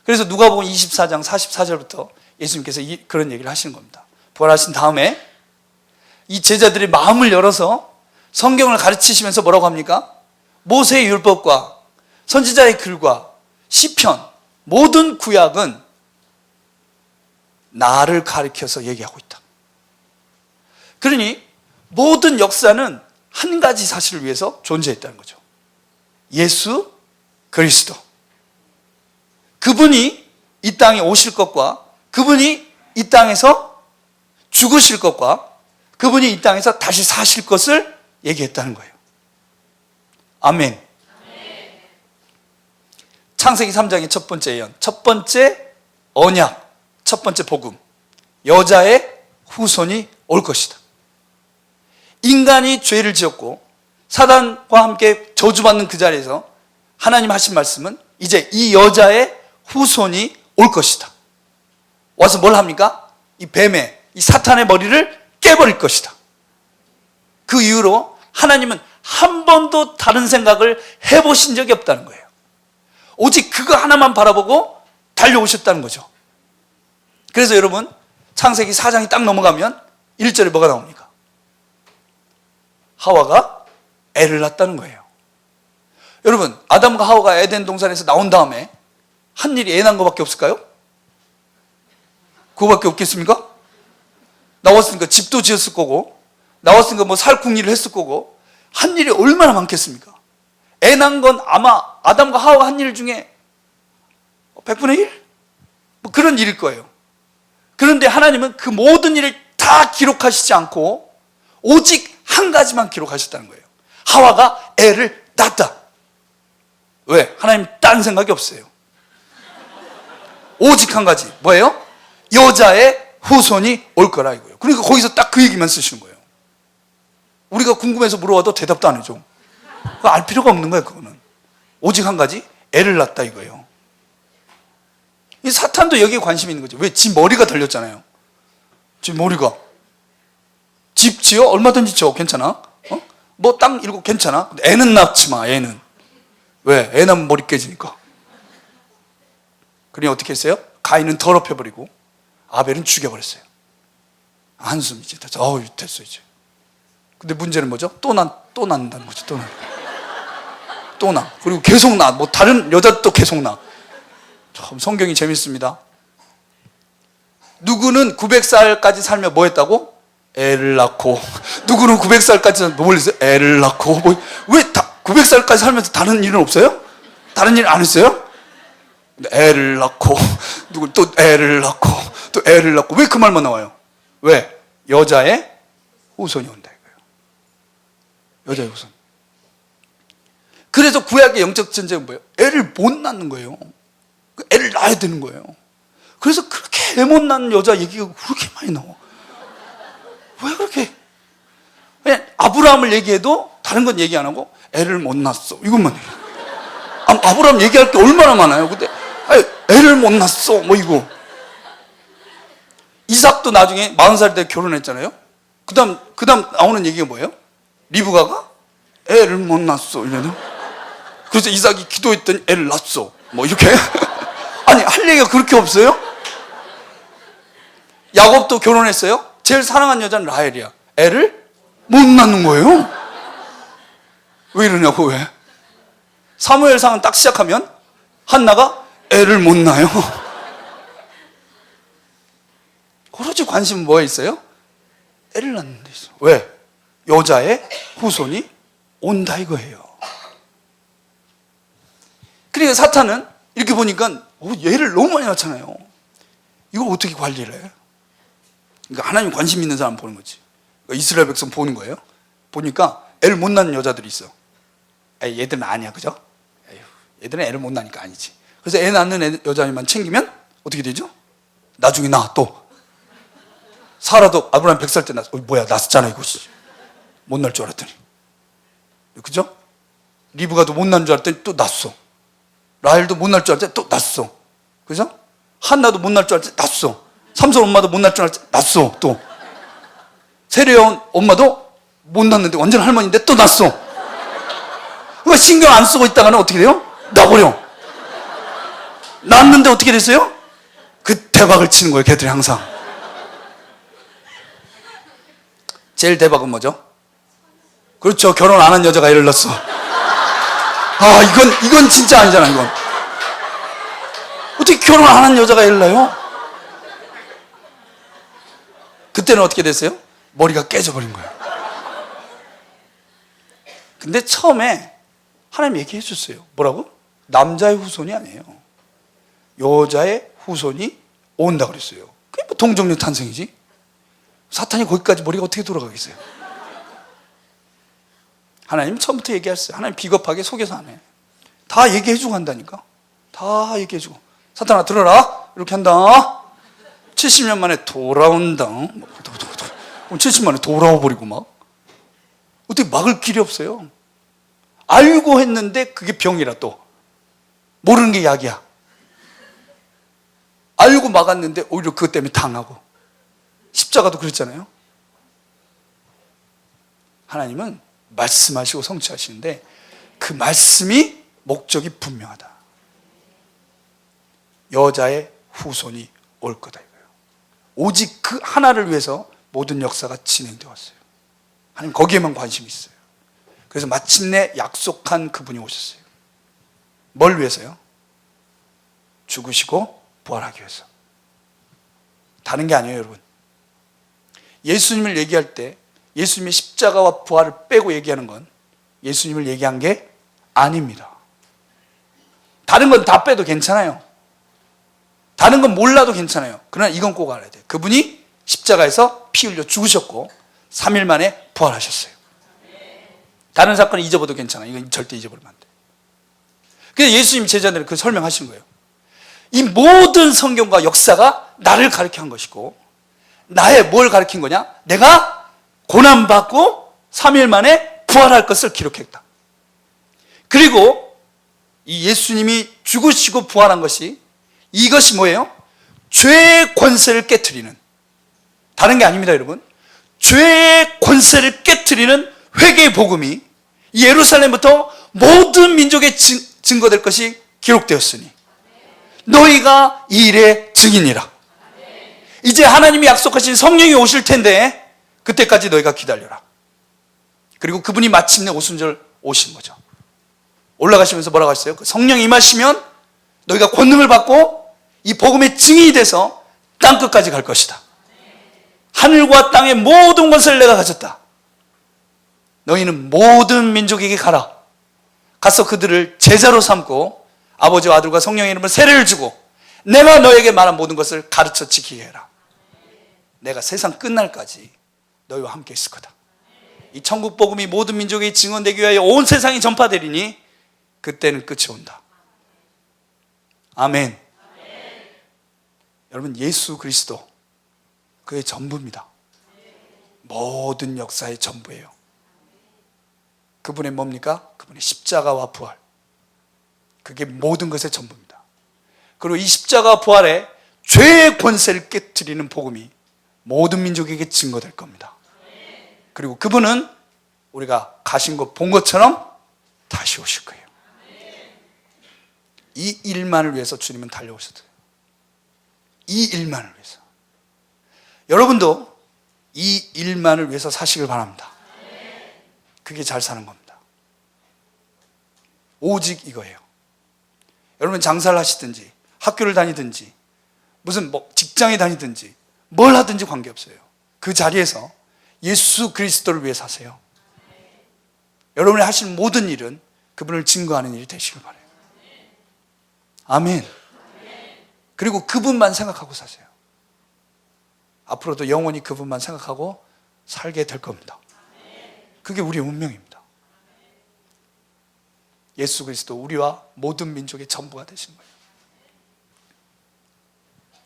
그래서 누가복음 24장 44절부터 예수님께서 그런 얘기를 하시는 겁니다. 부활하신 다음에 이 제자들의 마음을 열어서 성경을 가르치시면서 뭐라고 합니까? 모세의 율법과 선지자의 글과 시편, 모든 구약은 나를 가리켜서 얘기하고 있다. 그러니 모든 역사는 한 가지 사실을 위해서 존재했다는 거죠. 예수 그리스도. 그분이 이 땅에 오실 것과 그분이 이 땅에서 죽으실 것과 그분이 이 땅에서 다시 사실 것을 얘기했다는 거예요. 아멘. 창세기 3장의 첫 번째 예언, 첫 번째 언약, 첫 번째 복음. 여자의 후손이 올 것이다. 인간이 죄를 지었고 사단과 함께 저주받는 그 자리에서 하나님 하신 말씀은 이제 이 여자의 후손이 올 것이다. 와서 뭘 합니까? 이 뱀의, 이 사탄의 머리를 깨버릴 것이다. 그 이후로 하나님은 한 번도 다른 생각을 해보신 적이 없다는 거예요. 오직 그거 하나만 바라보고 달려오셨다는 거죠. 그래서 여러분 창세기 4장이 딱 넘어가면 1절에 뭐가 나옵니까? 하와가 애를 낳았다는 거예요. 여러분 아담과 하와가 에덴 동산에서 나온 다음에 한 일이 애 낳은 것밖에 없을까요? 그거밖에 없겠습니까? 나왔으니까 집도 지었을 거고 나왔으니까 뭐 살궁리를 했을 거고 한 일이 얼마나 많겠습니까? 애 낳은 건 아마 아담과 하와가 한 일 중에 100분의 1? 뭐 그런 일일 거예요. 그런데 하나님은 그 모든 일을 다 기록하시지 않고 오직 한 가지만 기록하셨다는 거예요. 하와가 애를 낳았다. 왜? 하나님 딴 생각이 없어요. 오직 한 가지. 뭐예요? 여자의 후손이 올 거라 이거예요. 그러니까 거기서 딱 그 얘기만 쓰시는 거예요. 우리가 궁금해서 물어봐도 대답도 안 해줘. 알 필요가 없는 거예요. 그거는 오직 한 가지, 애를 낳았다 이거예요. 이 사탄도 여기에 관심이 있는 거죠. 왜? 지 머리가 달렸잖아요. 지 머리가 집 지어? 얼마든지 지어. 괜찮아? 뭐 땅 일고 괜찮아? 근데 애는 낳지 마. 애는 왜? 애 낳으면 머리 깨지니까. 그러니 어떻게 했어요? 가인은 더럽혀버리고 아벨은 죽여버렸어요. 한숨 이제 됐어. 됐어 이제. 근데 문제는 뭐죠? 또 낳는다는 거죠. 또 낳아. 그리고 계속 낳아. 뭐 다른 여자도 계속 낳아. 참 성경이 재밌습니다. 누구는 900살까지 살며 뭐 했다고? 애를 낳고. 누구는 900살까지 살며 뭘 했어요? 애를 낳고. 뭐, 왜 다 900살까지 살면서 다른 일은 없어요? 다른 일 안 했어요? 애를 낳고, 누구 또 애를 낳고, 또 애를 낳고. 왜 그 말만 나와요? 왜? 여자의 후손이 온다 이거예요. 여자의 후손. 그래서 구약의 영적 전쟁은 뭐예요? 애를 못 낳는 거예요. 애를 낳아야 되는 거예요. 그래서 그렇게 애 못 낳는 여자 얘기가 그렇게 많이 나와. 왜 그렇게? 그냥 아브라함을 얘기해도 다른 건 얘기 안 하고 애를 못 낳았어 이것만 얘기해. 아브라함 얘기할 게 얼마나 많아요. 근데 애를 못 낳았어 뭐 이거. 이삭도 나중에 40살 때 결혼했잖아요. 그 다음 나오는 얘기가 뭐예요? 리브가가 애를 못 낳았어 이러는. 그래서 이삭이 기도했더니 애를 낳았어 뭐 이렇게. 아니 할 얘기가 그렇게 없어요? 야곱도 결혼했어요. 제일 사랑한 여자는 라헬이야. 애를 못 낳는 거예요. 왜 이러냐고. 왜? 사무엘상은 딱 시작하면 한나가 애를 못 낳아요. 오로지 관심은 뭐에 있어요? 애를 낳는 데 있어. 왜? 여자의 후손이 온다 이거예요. 그러니까 사탄은 이렇게 보니까 얘를 너무 많이 낳잖아요. 이걸 어떻게 관리를 해? 그러니까 하나님 관심 있는 사람 보는 거지. 그러니까 이스라엘 백성 보는 거예요. 보니까 애를 못 낳는 여자들이 있어. 에이, 얘들은 아니야, 그죠? 에휴, 얘들은 애를 못 낳으니까 아니지. 그래서 애 낳는 여자만 챙기면 어떻게 되죠? 나중에 낳아 또. 사라도 아브라함 100살 때 낳았어. 뭐야, 낳았잖아 이거. 못 낳을 줄 알았더니. 그죠? 리브가도 못 낳는 줄 알았더니 또 낳았어. 라헬도 못 낳을 줄 알았더니 또 낳았어. 그죠? 한나도 못 낳을 줄 알았더니 낳았어. 삼손 엄마도 못 낳을 줄 알았더니 낳았어. 또 세례요한 엄마도 못 낳는데 완전 할머니인데 또 낳았어. 그러니까 신경 안 쓰고 있다가는 어떻게 돼요? 나버려. 낳았는데 어떻게 됐어요? 그 대박을 치는 거예요, 걔들이 항상. 제일 대박은 뭐죠? 그렇죠. 결혼 안 한 여자가 애를 낳았어. 아, 이건 진짜 아니잖아, 이건. 어떻게 결혼 안 한 여자가 애를 낳아요? 그때는 어떻게 됐어요? 머리가 깨져버린 거예요. 근데 처음에 하나님 얘기해 줬어요. 뭐라고? 남자의 후손이 아니에요. 여자의 후손이 온다 그랬어요. 그게 뭐 동정녀 탄생이지. 사탄이 거기까지 머리가 어떻게 돌아가겠어요? 하나님 처음부터 얘기했어요. 하나님 비겁하게 속여서 안 해. 다 얘기해주고 한다니까. 다 얘기해주고. 사탄아 들어라. 이렇게 한다. 70년 만에 돌아온다. 70년 만에 돌아와버리고 막. 어떻게 막을 길이 없어요. 알고 했는데 그게 병이라 또. 모르는 게 약이야. 알고 막았는데 오히려 그것 때문에 당하고. 십자가도 그랬잖아요. 하나님은 말씀하시고 성취하시는데 그 말씀이 목적이 분명하다. 여자의 후손이 올 거다 이거예요. 오직 그 하나를 위해서 모든 역사가 진행되어 왔어요. 하나님 거기에만 관심이 있어요. 그래서 마침내 약속한 그분이 오셨어요. 뭘 위해서요? 죽으시고 부활하기 위해서. 다른 게 아니에요, 여러분. 예수님을 얘기할 때 예수님의 십자가와 부활을 빼고 얘기하는 건 예수님을 얘기한 게 아닙니다. 다른 건 다 빼도 괜찮아요. 다른 건 몰라도 괜찮아요. 그러나 이건 꼭 알아야 돼요. 그분이 십자가에서 피 흘려 죽으셨고 3일 만에 부활하셨어요. 다른 사건은 잊어버려도 괜찮아요. 이건 절대 잊어버리면 안 돼요. 그래서 예수님 제자들은 그 설명하신 거예요. 이 모든 성경과 역사가 나를 가르쳐 한 것이고 나의 뭘 가르친 거냐? 내가 고난받고 3일 만에 부활할 것을 기록했다. 그리고 이 예수님이 죽으시고 부활한 것이 이것이 뭐예요? 죄의 권세를 깨트리는, 다른 게 아닙니다, 여러분. 죄의 권세를 깨트리는 회개의 복음이 예루살렘부터 모든 민족에 증거될 것이 기록되었으니 너희가 이 일의 증인이라. 이제 하나님이 약속하신 성령이 오실 텐데 그때까지 너희가 기다려라. 그리고 그분이 마침내 오순절 오신 거죠. 올라가시면서 뭐라고 하셨어요? 성령이 임하시면 너희가 권능을 받고 이 복음의 증인이 돼서 땅끝까지 갈 것이다. 하늘과 땅의 모든 것을 내가 가졌다. 너희는 모든 민족에게 가라. 가서 그들을 제자로 삼고 아버지와 아들과 성령의 이름으로 세례를 주고 내가 너에게 말한 모든 것을 가르쳐 지키게 해라. 내가 세상 끝날까지 너희와 함께 있을 거다. 이 천국 복음이 모든 민족에 증언되기 위하여 온 세상이 전파되리니 그때는 끝이 온다. 아멘. 여러분, 예수 그리스도 그의 전부입니다. 모든 역사의 전부예요. 그분의 뭡니까? 그분의 십자가와 부활. 그게 모든 것의 전부입니다. 그리고 이 십자가 부활에 죄의 권세를 깨트리는 복음이 모든 민족에게 증거될 겁니다. 그리고 그분은 우리가 가신 것 본 것처럼 다시 오실 거예요. 이 일만을 위해서 주님은 달려오셨어요. 이 일만을 위해서. 여러분도 이 일만을 위해서 사시길 바랍니다. 그게 잘 사는 겁니다. 오직 이거예요. 여러분 장사를 하시든지 학교를 다니든지 무슨 직장에 다니든지 뭘 하든지 관계없어요. 그 자리에서 예수 그리스도를 위해 사세요. 여러분이 하실 모든 일은 그분을 증거하는 일이 되시길 바라요. 아멘. 그리고 그분만 생각하고 사세요. 앞으로도 영원히 그분만 생각하고 살게 될 겁니다. 그게 우리의 운명입니다. 예수 그리스도 우리와 모든 민족의 전부가 되신 거예요.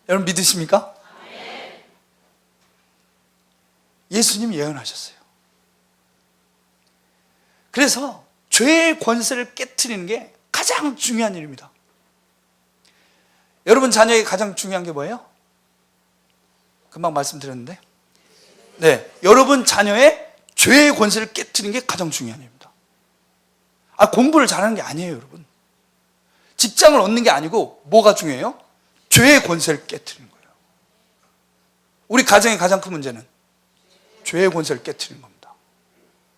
여러분 믿으십니까? 예수님이 예언하셨어요. 그래서 죄의 권세를 깨트리는 게 가장 중요한 일입니다. 여러분 자녀에게 가장 중요한 게 뭐예요? 금방 말씀드렸는데, 네, 여러분 자녀의 죄의 권세를 깨트리는 게 가장 중요한 일입니다. 공부를 잘하는 게 아니에요, 여러분. 직장을 얻는 게 아니고 뭐가 중요해요? 죄의 권세를 깨트리는 거예요. 우리 가정의 가장 큰 문제는 죄의 권세를 깨트리는 겁니다.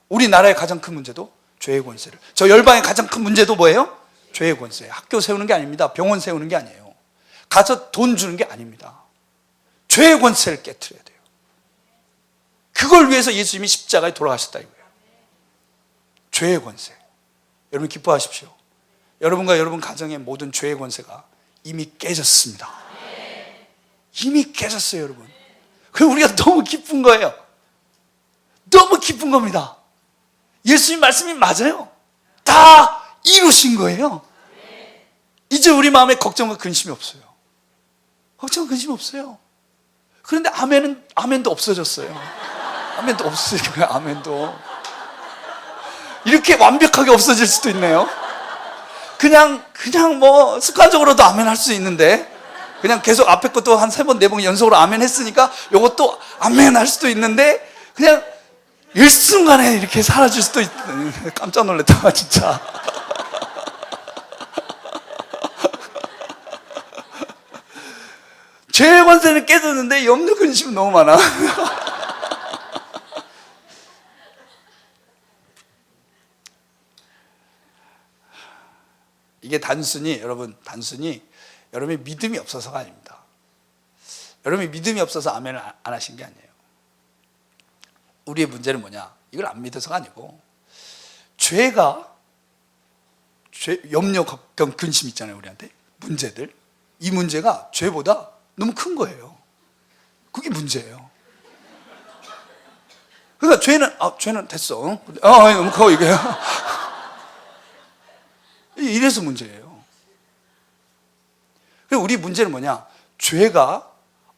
우리나라의 가장 큰 문제도 죄의 권세를. 저 열방의 가장 큰 문제도 뭐예요? 죄의 권세. 학교 세우는 게 아닙니다. 병원 세우는 게 아니에요. 가서 돈 주는 게 아닙니다. 죄의 권세를 깨트려야 돼요. 그걸 위해서 예수님이 십자가에 돌아가셨다 이거예요. 죄의 권세. 여러분 기뻐하십시오. 여러분과 여러분 가정의 모든 죄의 권세가 이미 깨졌습니다. 이미 깨졌어요, 여러분. 그럼 우리가 너무 기쁜 거예요. 너무 기쁜 겁니다. 예수님 말씀이 맞아요. 다 이루신 거예요. 이제 우리 마음에 걱정과 근심이 없어요. 걱정과 근심이 없어요. 그런데 아멘도 없어졌어요. 아멘도 없어요. 아멘도 이렇게 완벽하게 없어질 수도 있네요. 그냥 뭐 습관적으로도 아멘 할 수 있는데, 그냥 계속 앞에 것도 한 3번 4번 연속으로 아멘 했으니까 요것도 아멘 할 수도 있는데, 그냥 일순간에 이렇게 사라질 수도 있. 깜짝 놀랐다 진짜. 죄의 권세는 깨졌는데 염려 근심은 너무 많아. 이게 단순히 여러분이 믿음이 없어서가 아닙니다. 여러분이 믿음이 없어서 아멘을 안 하신 게 아니에요. 우리의 문제는 뭐냐? 이걸 안 믿어서가 아니고, 염려, 걱정, 근심 있잖아요, 우리한테. 문제들. 이 문제가 죄보다 너무 큰 거예요. 그게 문제예요. 그러니까 죄는 됐어. 너무 커, 이게. 이래서 문제예요. 그리고 우리 문제는 뭐냐? 죄가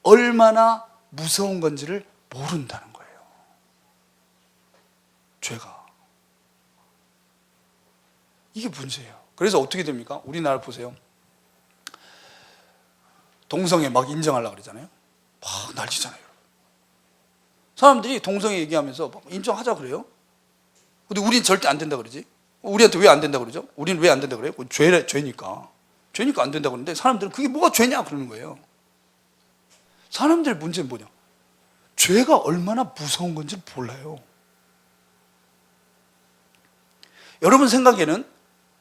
얼마나 무서운 건지를 모른다는 거예요. 죄가. 이게 문제예요. 그래서 어떻게 됩니까? 우리나라 보세요. 동성애 막 인정하려고 그러잖아요. 막 난리잖아요. 사람들이 동성애 얘기하면서 인정하자 그래요. 근데 우린 절대 안 된다 그러지. 우리한테 왜 안 된다 그러죠? 우리는 왜 안 된다 그래요? 죄니까 안 된다 그러는데, 사람들은 그게 뭐가 죄냐 그러는 거예요. 사람들의 문제는 뭐냐? 죄가 얼마나 무서운 건지 몰라요. 여러분 생각에는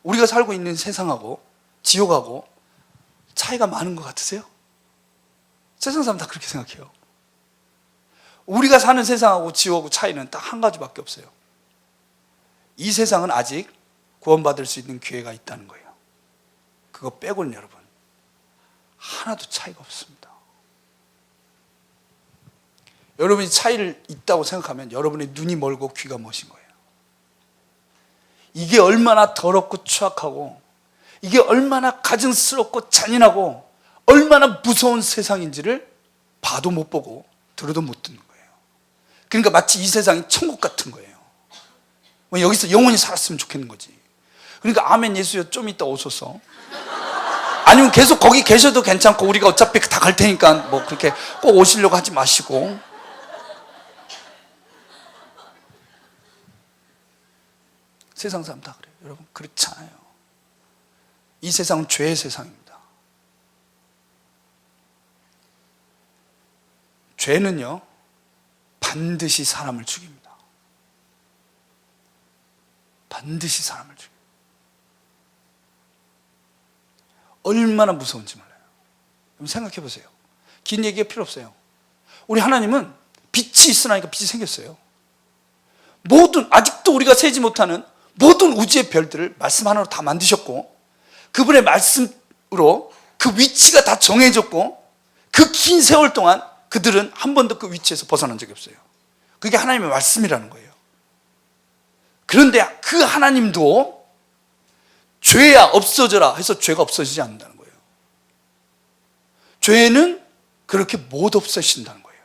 우리가 살고 있는 세상하고 지옥하고 차이가 많은 것 같으세요? 세상 사람 다 그렇게 생각해요. 우리가 사는 세상하고 지옥하고 차이는 딱 한 가지밖에 없어요. 이 세상은 아직 구원받을 수 있는 기회가 있다는 거예요. 그거 빼고는 여러분 하나도 차이가 없습니다. 여러분이 차이를 있다고 생각하면 여러분의 눈이 멀고 귀가 머신 거예요. 이게 얼마나 더럽고 추악하고, 이게 얼마나 가증스럽고 잔인하고 얼마나 무서운 세상인지를 봐도 못 보고 들어도 못 듣는 거예요. 그러니까 마치 이 세상이 천국 같은 거예요. 여기서 영원히 살았으면 좋겠는 거지. 그러니까 아멘 예수여 좀 이따 오소서. 아니면 계속 거기 계셔도 괜찮고, 우리가 어차피 다 갈 테니까 뭐 그렇게 꼭 오시려고 하지 마시고. 세상 사람 다 그래요. 여러분 그렇지 않아요. 이 세상은 죄의 세상입니다. 죄는요 반드시 사람을 죽입니다. 반드시 사람을 죽여요. 얼마나 무서운지 몰라요. 여러분 생각해 보세요. 긴 얘기가 필요 없어요. 우리 하나님은 빛이 있으나니까 빛이 생겼어요. 모든, 아직도 우리가 세지 못하는 모든 우주의 별들을 말씀 하나로 다 만드셨고, 그분의 말씀으로 그 위치가 다 정해졌고, 그 긴 세월 동안 그들은 한 번도 그 위치에서 벗어난 적이 없어요. 그게 하나님의 말씀이라는 거예요. 그런데 그 하나님도 죄야 없어져라 해서 죄가 없어지지 않는다는 거예요. 죄는 그렇게 못 없애신다는 거예요.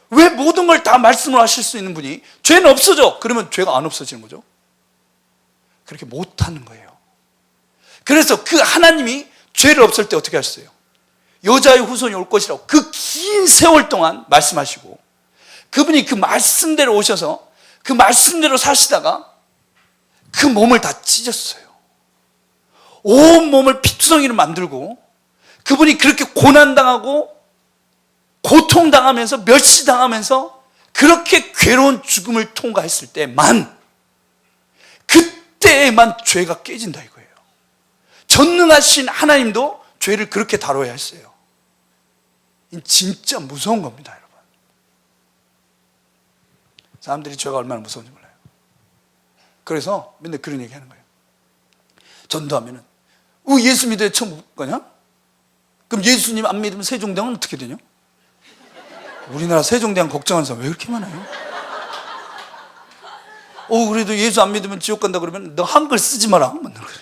왜 모든 걸 다 말씀으로 하실 수 있는 분이 죄는 없어져! 그러면 죄가 안 없어지는 거죠. 그렇게 못하는 거예요. 그래서 그 하나님이 죄를 없앨 때 어떻게 하셨어요? 여자의 후손이 올 것이라고 그 긴 세월 동안 말씀하시고, 그분이 그 말씀대로 오셔서 그 말씀대로 사시다가 그 몸을 다 찢었어요. 온 몸을 피투성이로 만들고, 그분이 그렇게 고난당하고 고통당하면서 멸시당하면서 그렇게 괴로운 죽음을 통과했을 때만, 그때에만 죄가 깨진다 이거예요. 전능하신 하나님도 죄를 그렇게 다뤄야 했어요. 진짜 무서운 겁니다, 여러분. 사람들이 죄가 얼마나 무서운지 몰라요. 그래서 맨날 그런 얘기 하는 거예요. 전도하면은 예수 믿어야 천국 가냐? 그럼 예수님 안 믿으면 세종대왕은 어떻게 되냐? 우리나라 세종대왕 걱정하는 사람 왜 이렇게 많아요? 그래도 예수 안 믿으면 지옥 간다 그러면 너 한글 쓰지 마라. 맨날 그래.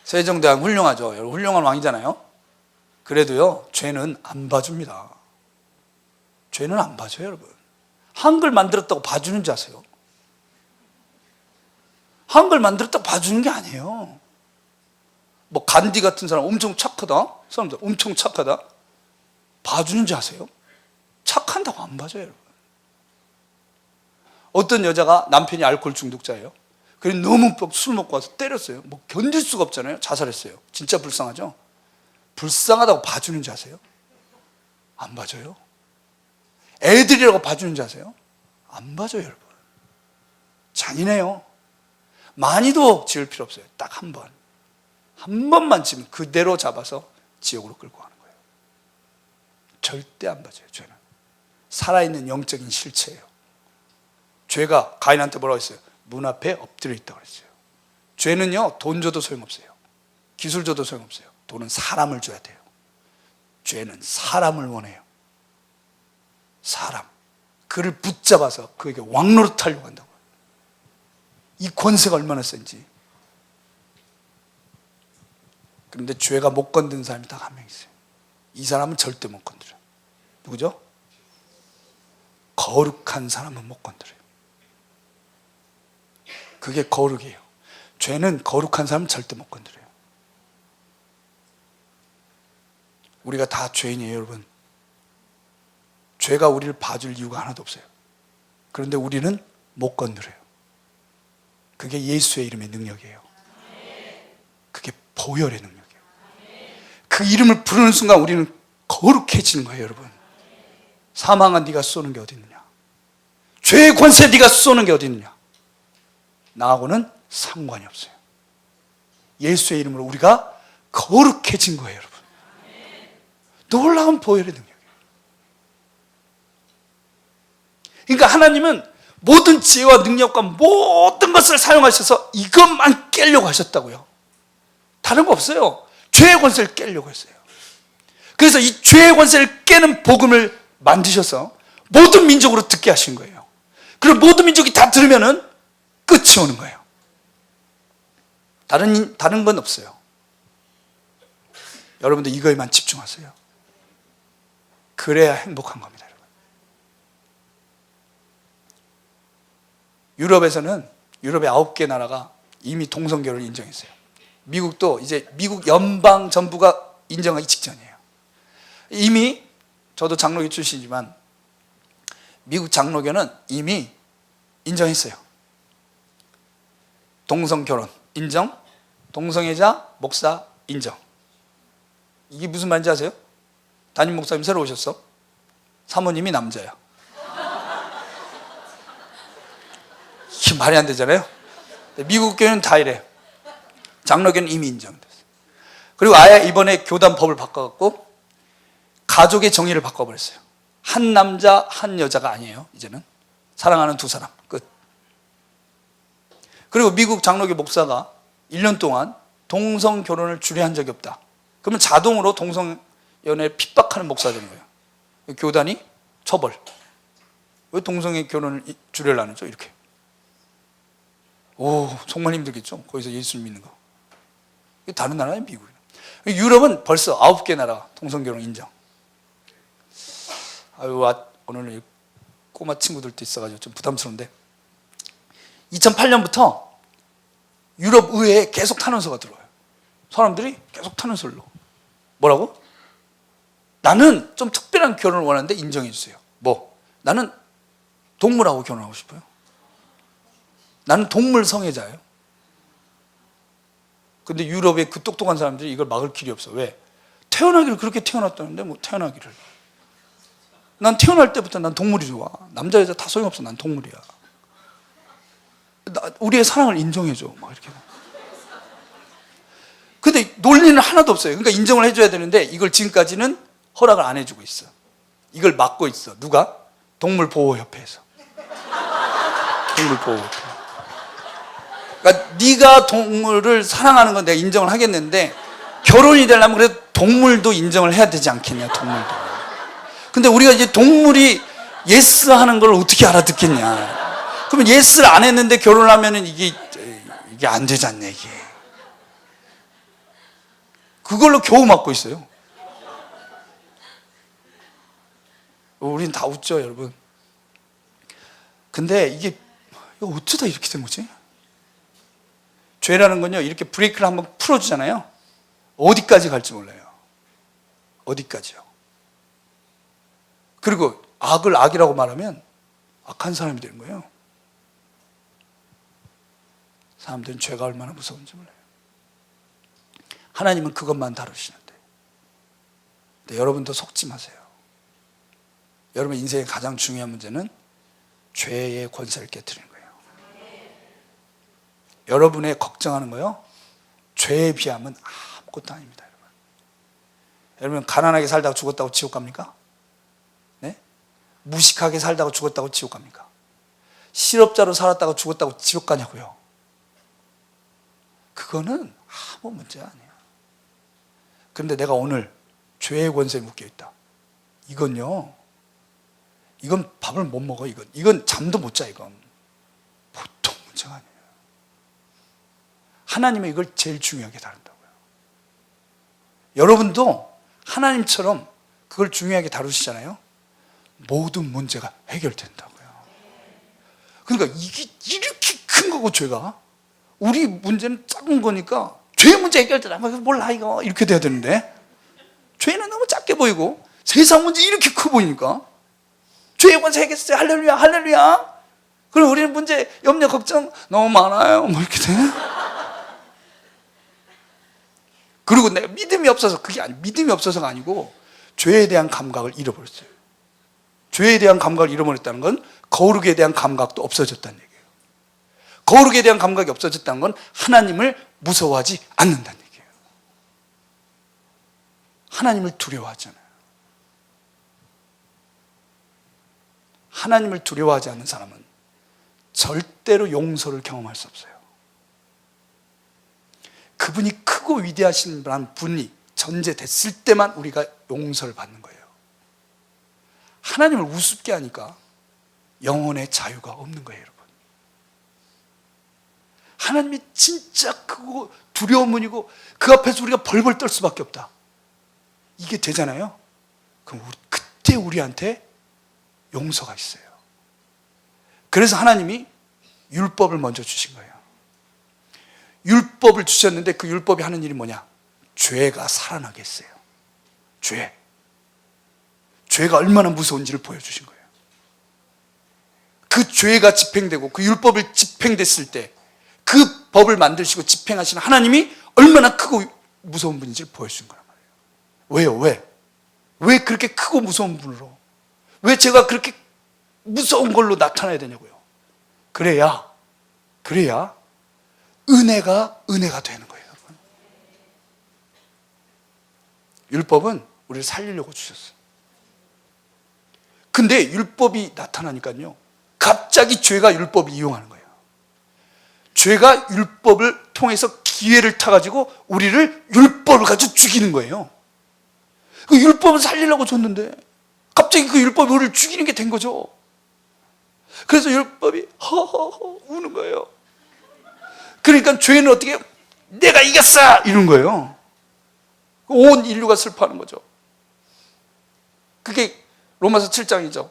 세종대왕 훌륭하죠. 여러분, 훌륭한 왕이잖아요. 그래도요, 죄는 안 봐줍니다. 죄는 안 봐줘요, 여러분. 한글 만들었다고 봐주는 줄 아세요? 한글 만들었다고 봐주는 게 아니에요. 뭐 간디 같은 사람 엄청 착하다, 사람들 엄청 착하다, 봐주는 줄 아세요? 착한다고 안 봐줘요, 여러분. 어떤 여자가 남편이 알코올 중독자예요. 그래서 너무 술 먹고 와서 때렸어요. 뭐 견딜 수가 없잖아요. 자살했어요. 진짜 불쌍하죠? 불쌍하다고 봐주는 줄 아세요? 안 봐줘요. 애들이라고 봐주는 줄 아세요? 안 봐줘요, 여러분. 잔인해요. 많이도 지을 필요 없어요. 딱 한 번. 한 번만 지면 그대로 잡아서 지옥으로 끌고 가는 거예요. 절대 안 봐줘요, 죄는. 살아있는 영적인 실체예요. 죄가 가인한테 뭐라고 했어요? 문 앞에 엎드려 있다고 그랬어요. 죄는요, 돈 줘도 소용없어요. 기술 줘도 소용없어요. 돈은 사람을 줘야 돼요. 죄는 사람을 원해요. 사람. 그를 붙잡아서 그에게 왕노릇하려고 한다고. 이 권세가 얼마나 센지. 그런데 죄가 못 건드는 사람이 딱 한 명 있어요. 이 사람은 절대 못 건드려요. 누구죠? 거룩한 사람은 못 건드려요. 그게 거룩이에요. 죄는 거룩한 사람은 절대 못 건드려요. 우리가 다 죄인이에요, 여러분. 죄가 우리를 봐줄 이유가 하나도 없어요. 그런데 우리는 못 건드려요. 그게 예수의 이름의 능력이에요. 그게 보혈의 능력이에요. 그 이름을 부르는 순간 우리는 거룩해지는 거예요, 여러분. 사망한 네가 쏘는 게 어디 있느냐? 죄의 권세 네가 쏘는 게 어디 있느냐? 나하고는 상관이 없어요. 예수의 이름으로 우리가 거룩해진 거예요, 여러분. 놀라운 보혈의 능력이에요. 그러니까 하나님은 모든 지혜와 능력과 모든 것을 사용하셔서 이것만 깨려고 하셨다고요. 다른 거 없어요. 죄의 권세를 깨려고 했어요. 그래서 이 죄의 권세를 깨는 복음을 만드셔서 모든 민족으로 듣게 하신 거예요. 그리고 모든 민족이 다 들으면은 끝이 오는 거예요. 다른 건 없어요. 여러분들 이거에만 집중하세요. 그래야 행복한 겁니다, 여러분. 유럽에서는 유럽의 9개 나라가 이미 동성결혼을 인정했어요. 미국도 이제 미국 연방 정부가 인정하기 직전이에요. 이미 저도 장로교 출신이지만 미국 장로교는 이미 인정했어요. 동성결혼 인정, 동성애자 목사 인정. 이게 무슨 말인지 아세요? 담임 목사님 새로 오셨어. 사모님이 남자야. 이게 말이 안 되잖아요. 미국 교회는 다 이래. 장로교는 이미 인정됐어요. 그리고 아예 이번에 교단법을 바꿔갖고 가족의 정의를 바꿔버렸어요. 한 남자 한 여자가 아니에요. 이제는 사랑하는 두 사람 끝. 그리고 미국 장로교 목사가 1년 동안 동성 결혼을 주례한 적이 없다. 그러면 자동으로 동성 연애를 핍박하는 목사가 되는 거예요. 교단이 처벌. 왜 동성애 결혼을 주례를 안 하죠? 이렇게. 오, 정말 힘들겠죠? 거기서 예수를 믿는 거. 이게 다른 나라예요, 미국은. 유럽은 벌써 9개 나라 동성 결혼 인정. 아유, 오늘 꼬마 친구들도 있어가지고 좀 부담스러운데, 2008년부터 유럽 의회에 계속 탄원서가 들어와요. 사람들이 계속 탄원서를 넣어. 뭐라고? 나는 좀 특별한 결혼을 원하는데 인정해 주세요. 뭐? 나는 동물하고 결혼하고 싶어요. 나는 동물 성애자예요. 근데 유럽의 그 똑똑한 사람들이 이걸 막을 길이 없어. 왜? 태어나기를 그렇게 태어났다는데 뭐 태어나기를. 난 태어날 때부터 난 동물이 좋아. 남자 여자 다 소용없어. 난 동물이야. 우리의 사랑을 인정해줘. 막 이렇게. 근데 논리는 하나도 없어요. 그러니까 인정을 해줘야 되는데 이걸 지금까지는 허락을 안 해주고 있어. 이걸 막고 있어. 누가? 동물보호협회에서. 동물보호협회. 그러니까 네가 동물을 사랑하는 건 내가 인정을 하겠는데 결혼이 되려면 그래도 동물도 인정을 해야 되지 않겠냐, 동물도. 근데 우리가 이제 동물이 예스 하는 걸 어떻게 알아듣겠냐. 그러면 예스를 안 했는데 결혼을 하면은 이게 안 되지 않냐, 이게. 그걸로 겨우 막고 있어요. 우린 다 웃죠, 여러분. 근데 이게 어쩌다 이렇게 된 거지? 죄라는 건요, 이렇게 브레이크를 한번 풀어주잖아요. 어디까지 갈지 몰라요. 어디까지요. 그리고 악을 악이라고 말하면 악한 사람이 되는 거예요. 사람들은 죄가 얼마나 무서운지 몰라요. 하나님은 그것만 다루시는데. 근데 여러분도 속지 마세요. 여러분 인생의 가장 중요한 문제는 죄의 권세를 깨트리는 거예요. 여러분의 걱정하는 거요, 죄에 비하면 아무것도 아닙니다. 여러분 가난하게 살다가 죽었다고 지옥 갑니까? 네? 무식하게 살다가 죽었다고 지옥 갑니까? 실업자로 살았다가 죽었다고 지옥 가냐고요? 그거는 아무 문제가 아니에요. 그런데 내가 오늘 죄의 권세에 묶여 있다. 이건요, 이건 밥을 못 먹어. 이건 잠도 못 자. 이건 보통 문제가 아니에요. 하나님은 이걸 제일 중요하게 다룬다고요. 여러분도 하나님처럼 그걸 중요하게 다루시잖아요. 모든 문제가 해결된다고요. 그러니까 이게 이렇게 큰 거고, 죄가. 우리 문제는 작은 거니까 죄 문제 해결되나? 몰라 이거 이렇게 돼야 되는데, 죄는 너무 작게 보이고 세상 문제 이렇게 커 보이니까 죄의 권세 해결했어요. 할렐루야, 할렐루야. 그럼 우리는 문제, 염려, 걱정 너무 많아요. 뭐 이렇게 돼. 그리고 내가 믿음이 없어서, 그게 아니, 믿음이 없어서가 아니고 죄에 대한 감각을 잃어버렸어요. 죄에 대한 감각을 잃어버렸다는 건 거룩에 대한 감각도 없어졌다는 얘기예요. 거룩에 대한 감각이 없어졌다는 건 하나님을 무서워하지 않는다는 얘기예요. 하나님을 두려워하잖아요. 하나님을 두려워하지 않는 사람은 절대로 용서를 경험할 수 없어요. 그분이 크고 위대하신 분이 전제됐을 때만 우리가 용서를 받는 거예요. 하나님을 우습게 하니까 영혼의 자유가 없는 거예요, 여러분. 하나님이 진짜 크고 두려운 분이고 그 앞에서 우리가 벌벌 떨 수밖에 없다. 이게 되잖아요. 그럼 그때 우리한테 용서가 있어요. 그래서 하나님이 율법을 먼저 주신 거예요. 율법을 주셨는데 그 율법이 하는 일이 뭐냐? 죄가 살아나게 했어요. 죄가 얼마나 무서운지를 보여주신 거예요. 그 죄가 집행되고 그 율법을 집행됐을 때 그 법을 만드시고 집행하시는 하나님이 얼마나 크고 무서운 분인지를 보여주신 거란 말이에요. 왜요? 왜 그렇게 크고 무서운 분으로, 왜 제가 그렇게 무서운 걸로 나타나야 되냐고요. 그래야 그래야 은혜가 되는 거예요. 여러분. 율법은 우리를 살리려고 주셨어요. 근데 율법이 나타나니까요, 갑자기 죄가 율법을 이용하는 거예요. 죄가 율법을 통해서 기회를 타가지고 우리를 율법을 가지고 죽이는 거예요. 그 율법을 살리려고 줬는데 갑자기 그 율법이 우리를 죽이는 게 된 거죠. 그래서 율법이 허허허 우는 거예요. 그러니까 죄는 어떻게 해요? 내가 이겼어! 이런 거예요. 온 인류가 슬퍼하는 거죠. 그게 로마서 7장이죠.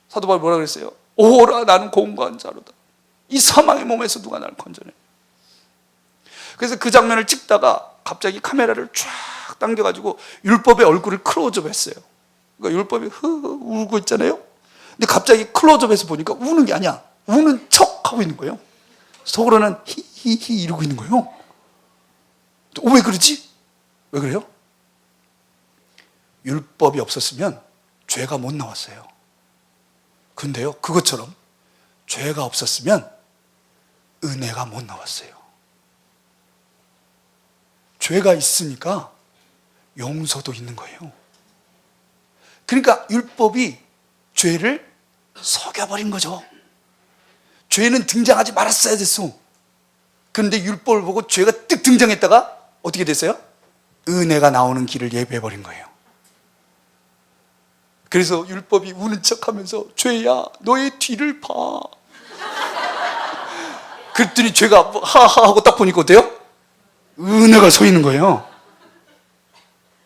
사도 바울이 뭐라 그랬어요? 오라 나는 공고한 자로다. 이 사망의 몸에서 누가 나를 건져내. 그래서 그 장면을 찍다가 갑자기 카메라를 쫙 당겨가지고 율법의 얼굴을 클로즈업 했어요. 그러니까 율법이 울고 있잖아요. 근데 갑자기 클로즈업해서 보니까 우는 게 아니야. 우는 척 하고 있는 거예요. 속으로는 히히히 이러고 있는 거예요. 왜 그러지? 왜 그래요? 율법이 없었으면 죄가 못 나왔어요. 근데요, 그것처럼 죄가 없었으면 은혜가 못 나왔어요. 죄가 있으니까 용서도 있는 거예요. 그러니까 율법이 죄를 속여버린 거죠. 죄는 등장하지 말았어야 됐어. 그런데 율법을 보고 죄가 뜩 등장했다가 어떻게 됐어요? 은혜가 나오는 길을 예비해버린 거예요. 그래서 율법이 우는 척하면서 죄야 너의 뒤를 봐. 그랬더니 죄가 하하 하고 딱 보니까 어때요? 은혜가 서 있는 거예요.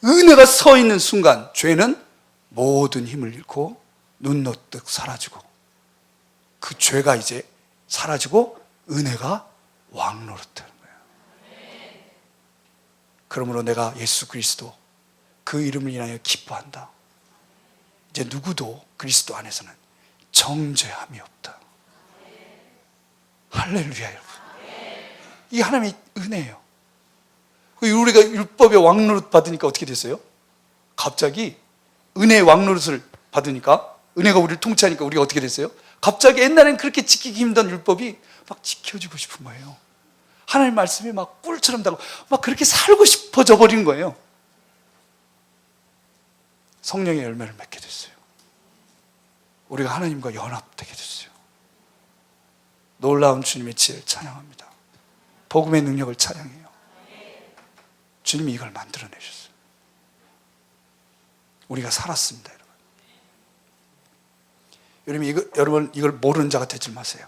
은혜가 서 있는 순간 죄는 모든 힘을 잃고 눈 놓듯 사라지고, 그 죄가 이제 사라지고 은혜가 왕노릇하는 거예요. 그러므로 내가 예수 그리스도 그 이름을 인하여 기뻐한다. 이제 누구도 그리스도 안에서는 정죄함이 없다. 할렐루야 여러분. 이 하나님의 은혜예요. 우리가 율법의 왕노릇 받으니까 어떻게 됐어요? 갑자기 은혜의 왕노릇을 받으니까, 은혜가 우리를 통치하니까 우리가 어떻게 됐어요? 갑자기 옛날엔 그렇게 지키기 힘든 율법이 막 지켜지고 싶은 거예요. 하나님 말씀이 막 꿀처럼 달고 막 그렇게 살고 싶어져 버린 거예요. 성령의 열매를 맺게 됐어요. 우리가 하나님과 연합되게 됐어요. 놀라운 주님의 지혜를 찬양합니다. 복음의 능력을 찬양해요. 주님이 이걸 만들어내셨어요. 우리가 살았습니다. 여러분 이걸 모르는 자가 되지 마세요.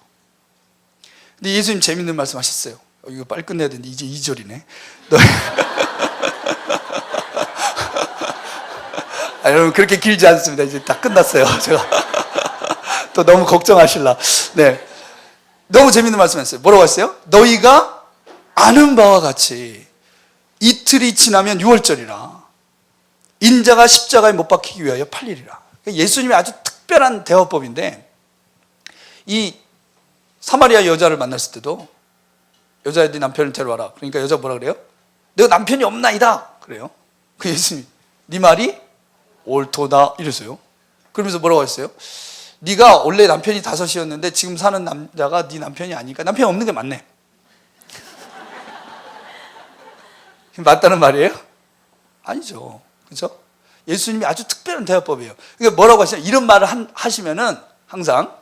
근데 예수님 재밌는 말씀 하셨어요. 이거 빨리 끝내야 되는데 이제 2절이네. 여러분 그렇게 길지 않습니다. 이제 다 끝났어요. 제가 또 너무 걱정하실라. 네, 너무 재밌는 말씀했어요. 뭐라고 했어요? 너희가 아는 바와 같이 이틀이 지나면 유월절이라 인자가 십자가에 못 박히기 위하여 팔리리라. 예수님이 아주 특별한 대화법인데, 이 사마리아 여자를 만났을 때도 여자야 네 남편을 데려와라. 그러니까 여자가 뭐라 그래요? 내가 남편이 없나이다 그래요. 그 예수님이 네 말이 옳도다 이랬어요. 그러면서 뭐라고 했어요? 네가 원래 남편이 5이었는데 지금 사는 남자가 네 남편이 아니니까 남편이 없는 게 맞네. 맞다는 말이에요? 아니죠. 그렇죠? 예수님이 아주 특별한 대화법이에요. 그러니까 뭐라고 하시냐? 이런 말을 하시면은 항상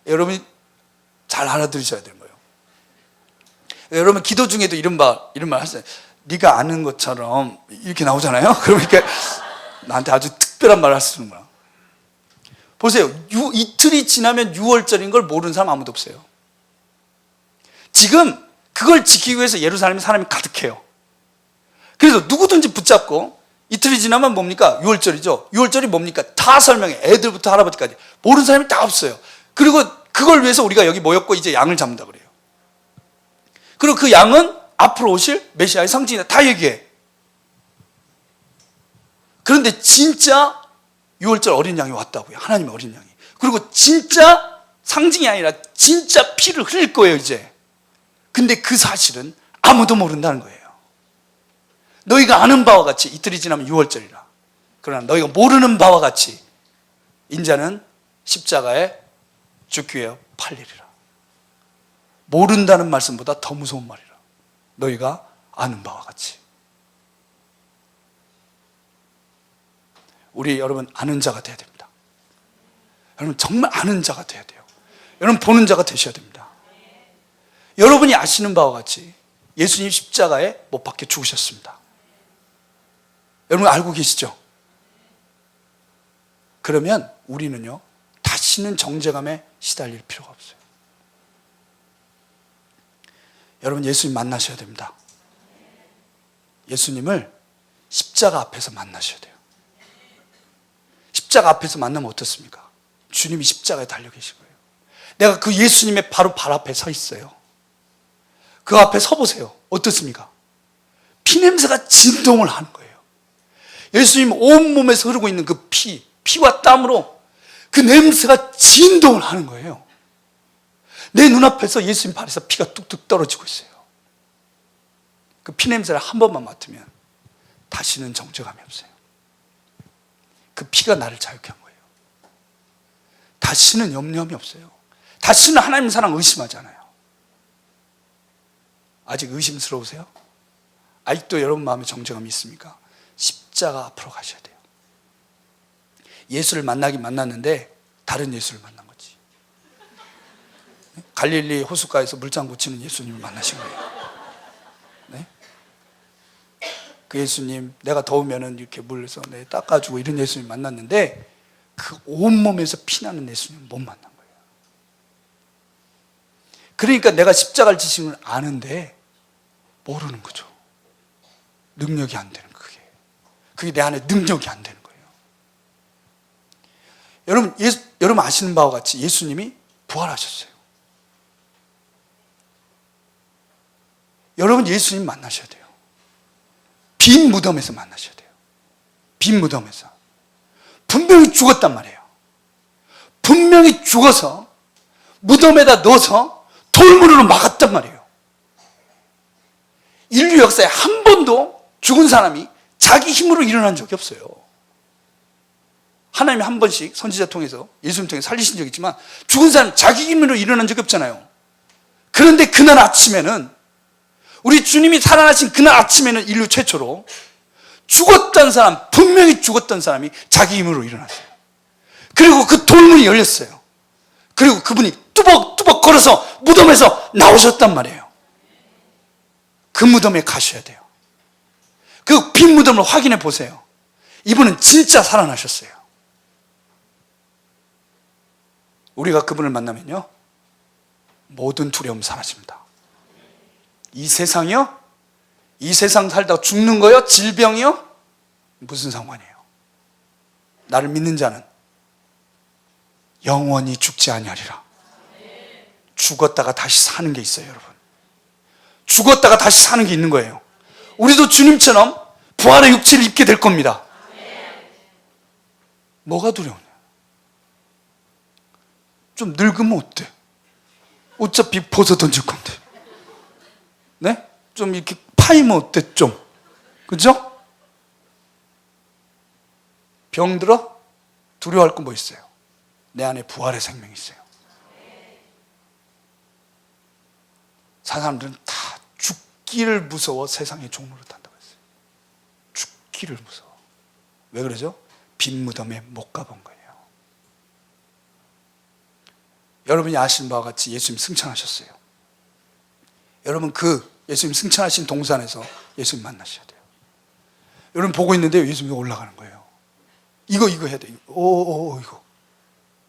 여러분이 잘 알아들으셔야 되는 거예요. 여러분 기도 중에도 이런 말 하시잖아요. 네가 아는 것처럼 이렇게 나오잖아요. 그러니까 나한테 아주 특별한 말을 하시는구나. 보세요. 이틀이 지나면 6월절인 걸 모르는 사람 아무도 없어요. 지금 그걸 지키기 위해서 예루살렘에 사람이 가득해요. 그래서 누구든지 붙잡고 이틀이 지나면 뭡니까? 6월절이죠. 6월절이 뭡니까? 다 설명해. 애들부터 할아버지까지. 모르는 사람이 다 없어요. 그리고 그걸 위해서 우리가 여기 모였고 이제 양을 잡는다 그래요. 그리고 그 양은 앞으로 오실 메시아의 상징이다. 다 얘기해. 그런데 진짜 6월절 어린 양이 왔다고요. 하나님의 어린 양이. 그리고 진짜 상징이 아니라 진짜 피를 흘릴 거예요 이제. 근데 그 사실은 아무도 모른다는 거예요. 너희가 아는 바와 같이 이틀이 지나면 6월절이라. 그러나 너희가 모르는 바와 같이 인자는 십자가에 죽기 위해 팔리리라. 모른다는 말씀보다 더 무서운 말이라. 너희가 아는 바와 같이. 우리 여러분 아는 자가 돼야 됩니다. 여러분 정말 아는 자가 돼야 돼요. 여러분 보는 자가 되셔야 됩니다. 여러분이 아시는 바와 같이 예수님 십자가에 못 박혀 죽으셨습니다. 여러분 알고 계시죠? 그러면 우리는요 다시는 정죄감에 시달릴 필요가 없어요. 여러분 예수님 만나셔야 됩니다. 예수님을 십자가 앞에서 만나셔야 돼요. 십자가 앞에서 만나면 어떻습니까? 주님이 십자가에 달려 계신 거예요. 내가 그 예수님의 바로 발 앞에 서 있어요. 그 앞에 서 보세요. 어떻습니까? 피냄새가 진동을 하는 거예요. 예수님 온몸에서 흐르고 있는 그 피와 땀으로 그 냄새가 진동을 하는 거예요. 내 눈앞에서 예수님 발에서 피가 뚝뚝 떨어지고 있어요. 그 피냄새를 한 번만 맡으면 다시는 정죄감이 없어요. 그 피가 나를 자유케 한 거예요. 다시는 염려함이 없어요. 다시는 하나님 사랑 의심하지 않아요. 아직 의심스러우세요? 아직도 여러분 마음에 정죄감이 있습니까? 십자가 앞으로 가셔야 돼요. 예수를 만나긴 만났는데 다른 예수를 만난 거지. 갈릴리 호숫가에서 물장 고치는 예수님을 만나신 거예요. 네? 그 예수님, 내가 더우면 이렇게 물에서 닦아주고 이런 예수님 만났는데 그 온몸에서 피나는 예수님 못 만난 거예요. 그러니까 내가 십자가를 지신 걸 아는데 모르는 거죠. 능력이 안 되는 그게 내 안에 능력이 안 되는 거예요. 여러분 아시는 바와 같이 예수님이 부활하셨어요. 여러분 예수님 만나셔야 돼요. 빈 무덤에서 만나셔야 돼요. 빈 무덤에서. 분명히 죽었단 말이에요. 분명히 죽어서 무덤에다 넣어서 돌무로 막았단 말이에요. 인류 역사에 한 번도 죽은 사람이 자기 힘으로 일어난 적이 없어요. 하나님이 한 번씩 선지자 통해서 예수님 통해서 살리신 적이 있지만 죽은 사람 자기 힘으로 일어난 적이 없잖아요. 그런데 그날 아침에는 우리 주님이 살아나신 그날 아침에는 인류 최초로 죽었던 사람, 분명히 죽었던 사람이 자기 힘으로 일어났어요. 그리고 그 돌문이 열렸어요. 그리고 그분이 뚜벅뚜벅 걸어서 무덤에서 나오셨단 말이에요. 그 무덤에 가셔야 돼요. 그 빈 무덤을 확인해 보세요. 이분은 진짜 살아나셨어요. 우리가 그분을 만나면요 모든 두려움 사라집니다. 이 세상이요? 이 세상 살다가 죽는 거요? 질병이요? 무슨 상관이에요? 나를 믿는 자는 영원히 죽지 아니하리라. 죽었다가 다시 사는 게 있어요, 여러분. 죽었다가 다시 사는 게 있는 거예요. 우리도 주님처럼 부활의 육체를 입게 될 겁니다. 뭐가 두려우냐? 좀 늙으면 어때? 어차피 벗어 던질 건데. 네? 좀 이렇게 파이면 어때? 좀. 그죠? 병들어? 두려워할 거 뭐 있어요? 내 안에 부활의 생명이 있어요. 사람들은 다 죽기를 무서워 세상의 종로를 탄다고 했어요. 죽기를 무서워. 왜 그러죠? 빈 무덤에 못 가본 거예요. 여러분이 아시는 바와 같이 예수님 승천하셨어요. 여러분 그 예수님 승천하신 동산에서 예수님 만나셔야 돼요. 여러분 보고 있는데 예수님이 올라가는 거예요. 이거 해야 돼. 이거.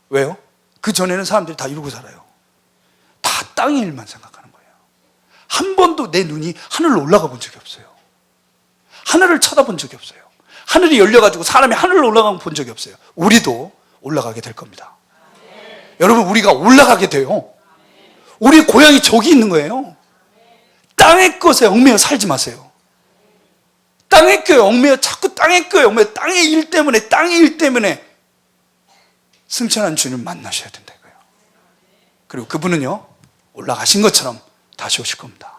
왜요? 그 전에는 사람들이 다 이러고 살아요. 다 땅의 일만 생각하는 거예요. 한 번도 내 눈이 하늘로 올라가 본 적이 없어요. 하늘을 쳐다본 적이 없어요. 하늘이 열려가지고 사람이 하늘로 올라간 거 본 적이 없어요. 우리도 올라가게 될 겁니다. 여러분 우리가 올라가게 돼요. 우리 고향이 저기 있는 거예요. 땅의 것에 얽매여 살지 마세요. 땅의 거에 얽매여 자꾸 땅의 거에 얽매여 땅의 일 때문에 승천한 주님 만나셔야 된다 이거예요. 그리고 그분은요 올라가신 것처럼 다시 오실 겁니다.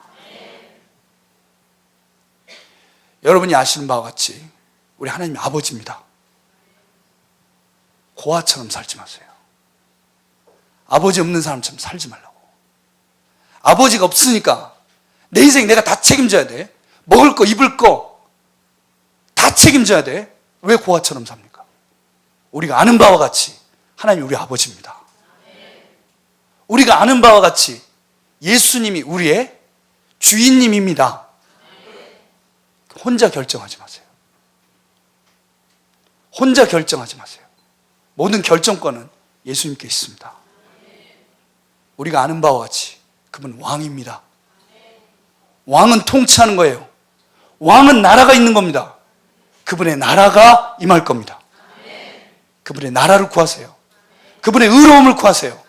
여러분이 아시는 바와 같이 우리 하나님 아버지입니다. 고아처럼 살지 마세요. 아버지 없는 사람처럼 살지 말라고. 아버지가 없으니까 내 인생 내가 다 책임져야 돼. 먹을 거 입을 거 다 책임져야 돼. 왜 고아처럼 삽니까? 우리가 아는 바와 같이 하나님이 우리 아버지입니다. 우리가 아는 바와 같이 예수님이 우리의 주인님입니다. 혼자 결정하지 마세요. 혼자 결정하지 마세요. 모든 결정권은 예수님께 있습니다. 우리가 아는 바와 같이 그분 왕입니다. 왕은 통치하는 거예요. 왕은 나라가 있는 겁니다. 그분의 나라가 임할 겁니다. 그분의 나라를 구하세요. 그분의 의로움을 구하세요.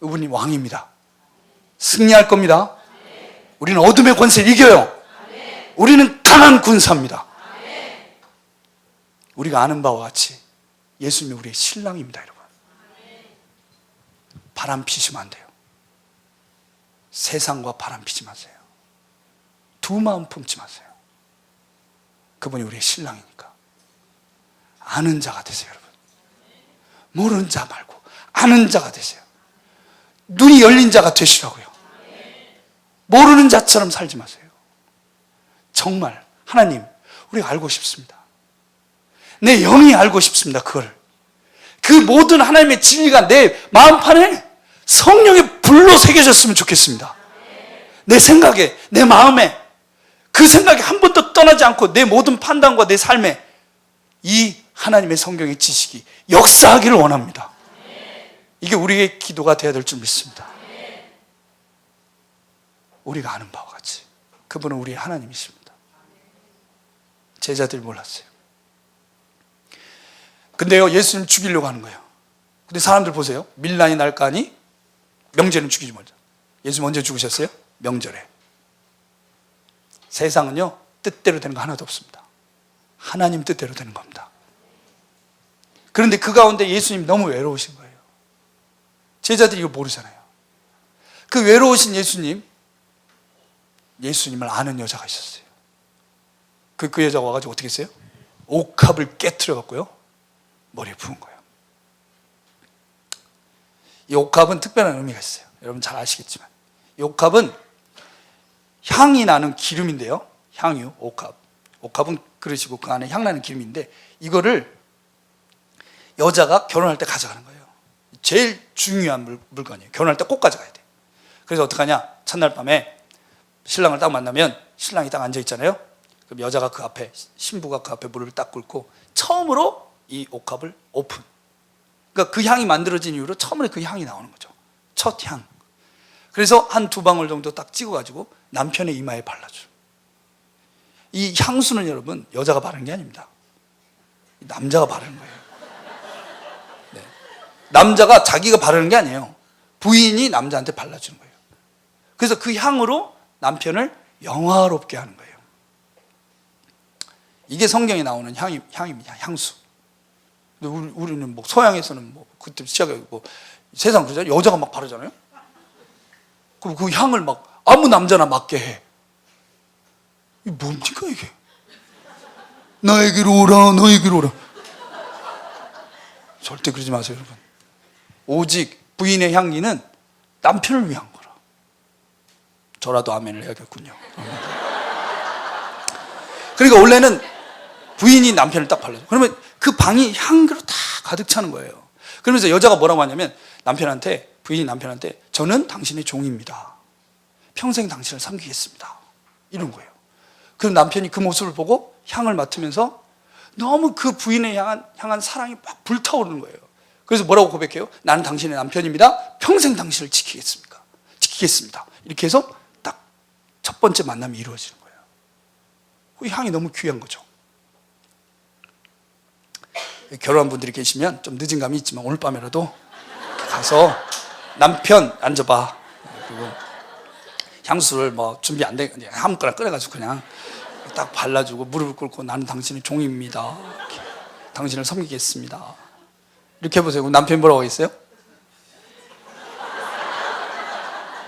그분이 왕입니다. 승리할 겁니다. 우리는 어둠의 권세를 이겨요. 우리는 강한 군사입니다. 우리가 아는 바와 같이 예수님이 우리의 신랑입니다, 여러분. 바람 피시면 안 돼요. 세상과 바람 피지 마세요. 두 마음 품지 마세요. 그분이 우리의 신랑이니까. 아는 자가 되세요, 여러분. 모르는 자 말고 아는 자가 되세요. 눈이 열린 자가 되시라고요. 모르는 자처럼 살지 마세요. 정말 하나님, 우리가 알고 싶습니다. 내 영이 알고 싶습니다. 그걸. 그 모든 하나님의 진리가 내 마음판에 성령의 불로 새겨졌으면 좋겠습니다. 내 생각에, 내 마음에, 그 생각이 한 번도 떠나지 않고 내 모든 판단과 내 삶에 이 하나님의 성경의 지식이 역사하기를 원합니다. 이게 우리의 기도가 되어야 될 줄 믿습니다. 우리가 아는 바와 같이 그분은 우리의 하나님이십니다. 제자들이 몰랐어요. 근데요, 예수님 죽이려고 하는 거예요. 근데 사람들 보세요. 밀란이 날까 하니 명절은 죽이지 말자. 예수님 언제 죽으셨어요? 명절에. 세상은요, 뜻대로 되는 거 하나도 없습니다. 하나님 뜻대로 되는 겁니다. 그런데 그 가운데 예수님 너무 외로우신 거예요. 제자들이 이거 모르잖아요. 그 외로우신 예수님을 아는 여자가 있었어요. 그 여자가 와가지고 어떻게 했어요? 옥합을 깨트려 갖고요, 머리에 부은 거예요. 이 옥합은 특별한 의미가 있어요. 여러분 잘 아시겠지만, 이 옥합은 향이 나는 기름인데요. 향유, 옥합. 옥합은 그러시고 그 안에 향 나는 기름인데, 이거를 여자가 결혼할 때 가져가는 거예요. 제일 중요한 물건이에요. 결혼할 때 꼭 가져가야 돼. 그래서 어떡하냐? 첫날 밤에 신랑을 딱 만나면 신랑이 딱 앉아 있잖아요. 그럼 여자가 그 앞에, 신부가 그 앞에 무릎을 딱 꿇고 처음으로 이 옥합을 오픈. 그러니까 그 향이 만들어진 이후로 처음으로 그 향이 나오는 거죠. 첫 향. 그래서 한 두 방울 정도 딱 찍어가지고 남편의 이마에 발라줘요. 이 향수는 여러분 여자가 바르는 게 아닙니다. 남자가 바르는 거예요. 네. 남자가 자기가 바르는 게 아니에요. 부인이 남자한테 발라주는 거예요. 그래서 그 향으로 남편을 영화롭게 하는 거예요. 이게 성경에 나오는 향입니다. 향수. 근데 우리는 뭐 서양에서는 뭐 그때 시작해 뭐 세상 그러잖아요. 여자가 막 바르잖아요. 그리고 그 향을 막 아무 남자나 맡게 해. 이게 뭡니까 이게? 나에게로 오라, 너에게로 오라. 절대 그러지 마세요, 여러분. 오직 부인의 향기는 남편을 위한 거라. 저라도 아멘을 해야겠군요. 그러니까 원래는 부인이 남편을 딱 발라줘. 그러면 그 방이 향기로 다 가득 차는 거예요. 그러면서 여자가 뭐라고 하냐면 부인이 남편한테 저는 당신의 종입니다. 평생 당신을 섬기겠습니다. 이런 거예요. 그럼 남편이 그 모습을 보고 향을 맡으면서 너무 그 부인에 향한 사랑이 막 불타오르는 거예요. 그래서 뭐라고 고백해요? 나는 당신의 남편입니다. 평생 당신을 지키겠습니다. 이렇게 해서 딱 첫 번째 만남이 이루어지는 거예요. 그 향이 너무 귀한 거죠. 결혼한 분들이 계시면 좀 늦은 감이 있지만 오늘 밤에라도 가서 남편 앉아봐. 그리고 향수를 뭐 준비 안 돼, 아무거나 꺼내가지고 그냥 딱 발라주고 무릎을 꿇고 나는 당신의 종입니다. 당신을 섬기겠습니다. 이렇게 해보세요. 남편이 뭐라고 하겠어요?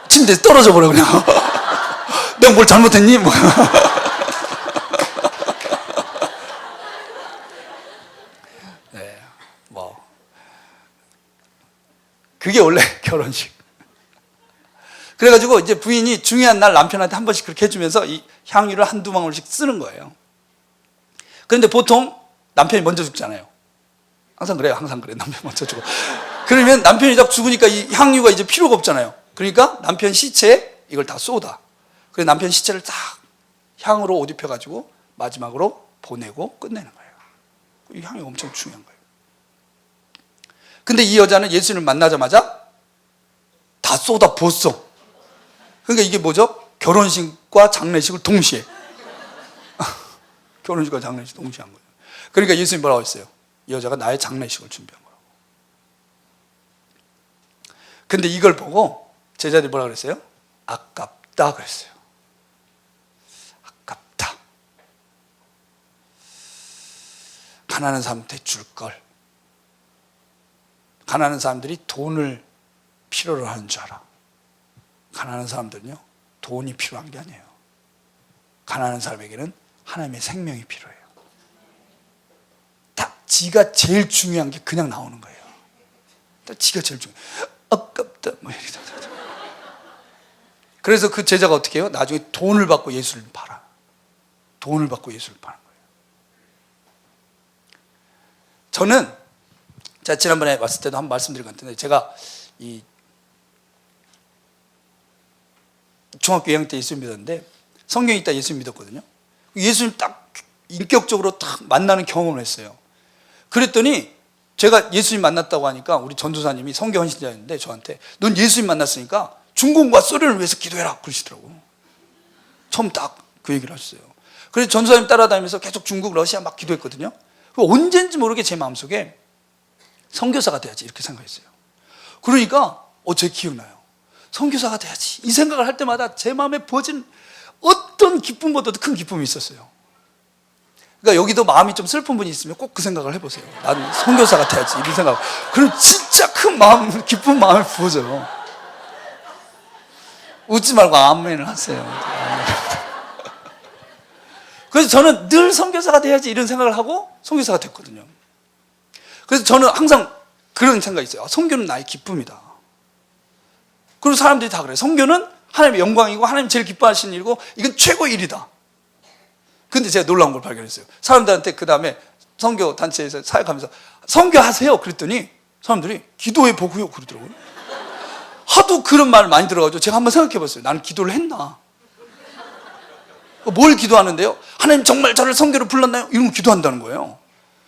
침대에서 떨어져 버려 그냥. 내가 뭘 잘못했니? 뭐. 네, 뭐 그게 원래 결혼식. 그래가지고 이제 부인이 중요한 날 남편한테 한 번씩 그렇게 해주면서 이 향유를 한두 방울씩 쓰는 거예요. 그런데 보통 남편이 먼저 죽잖아요. 항상 그래요. 항상 그래. 남편이 먼저 죽어. 그러면 남편이 딱 죽으니까 이 향유가 이제 필요가 없잖아요. 그러니까 남편 시체에 이걸 다 쏟아. 그래서 남편 시체를 딱 향으로 옷 입혀가지고 마지막으로 보내고 끝내는 거예요. 이 향이 엄청 중요한 거예요. 근데 이 여자는 예수님을 만나자마자 다 쏟아 부었어. 그러니까 이게 뭐죠? 결혼식과 장례식을 동시에. 결혼식과 장례식 동시에 한 거예요. 그러니까 예수님 뭐라고 했어요? 이 여자가 나의 장례식을 준비한 거라고. 근데 이걸 보고 제자들이 뭐라 그랬어요? 아깝다 그랬어요. 아깝다. 가난한 사람한테 줄 걸. 가난한 사람들이 돈을 필요로 하는 줄 알아. 가난한 사람들은요, 돈이 필요한 게 아니에요. 가난한 사람에게는 하나님의 생명이 필요해요. 딱 지가 제일 중요한 게 그냥 나오는 거예요. 딱 지가 제일 중요해. 아깝다. 뭐 이러다. 그래서 그 제자가 어떻게 해요? 나중에 돈을 받고 예수를 팔아. 돈을 받고 예수를 파는 거예요. 저는 제가 지난번에 왔을 때도 한 번 말씀드린 것 같은데, 제가 이 중학교 2학년 때 예수 믿었는데 성경이 있다 예수 믿었거든요. 예수님 딱 인격적으로 딱 만나는 경험을 했어요. 그랬더니 제가 예수님 만났다고 하니까 우리 전도사님이 성경 헌신자였는데 저한테 넌 예수님 만났으니까 중공과 소련을 위해서 기도해라 그러시더라고. 처음 딱 그 얘기를 하셨어요. 그래서 전도사님 따라다니면서 계속 중국, 러시아 막 기도했거든요. 언젠지 모르게 제 마음속에 선교사가 돼야지 이렇게 생각했어요. 그러니까 제 기억나요. 선교사가 돼야지 이 생각을 할 때마다 제 마음에 부어진 어떤 기쁨보다도 큰 기쁨이 있었어요. 그러니까 여기도 마음이 좀 슬픈 분이 있으면 꼭 그 생각을 해보세요. 난 선교사가 돼야지 이런 생각. 그럼 진짜 큰 마음, 기쁜 마음을 부어져요. 웃지 말고 아멘을 하세요. 그래서 저는 늘 선교사가 돼야지 이런 생각을 하고 선교사가 됐거든요. 그래서 저는 항상 그런 생각이 있어요. 선교는 나의 기쁨이다. 그리고 사람들이 다 그래요. 선교는 하나님의 영광이고 하나님 제일 기뻐하시는 일이고 이건 최고의 일이다. 근데 제가 놀라운 걸 발견했어요. 사람들한테 그 다음에 선교 단체에서 사역하면서 선교하세요 그랬더니 사람들이 기도해 보고요 그러더라고요. 하도 그런 말을 많이 들어가지고 제가 한번 생각해 봤어요. 나는 기도를 했나? 뭘 기도하는데요? 하나님 정말 저를 선교로 불렀나요? 이런 거 기도한다는 거예요.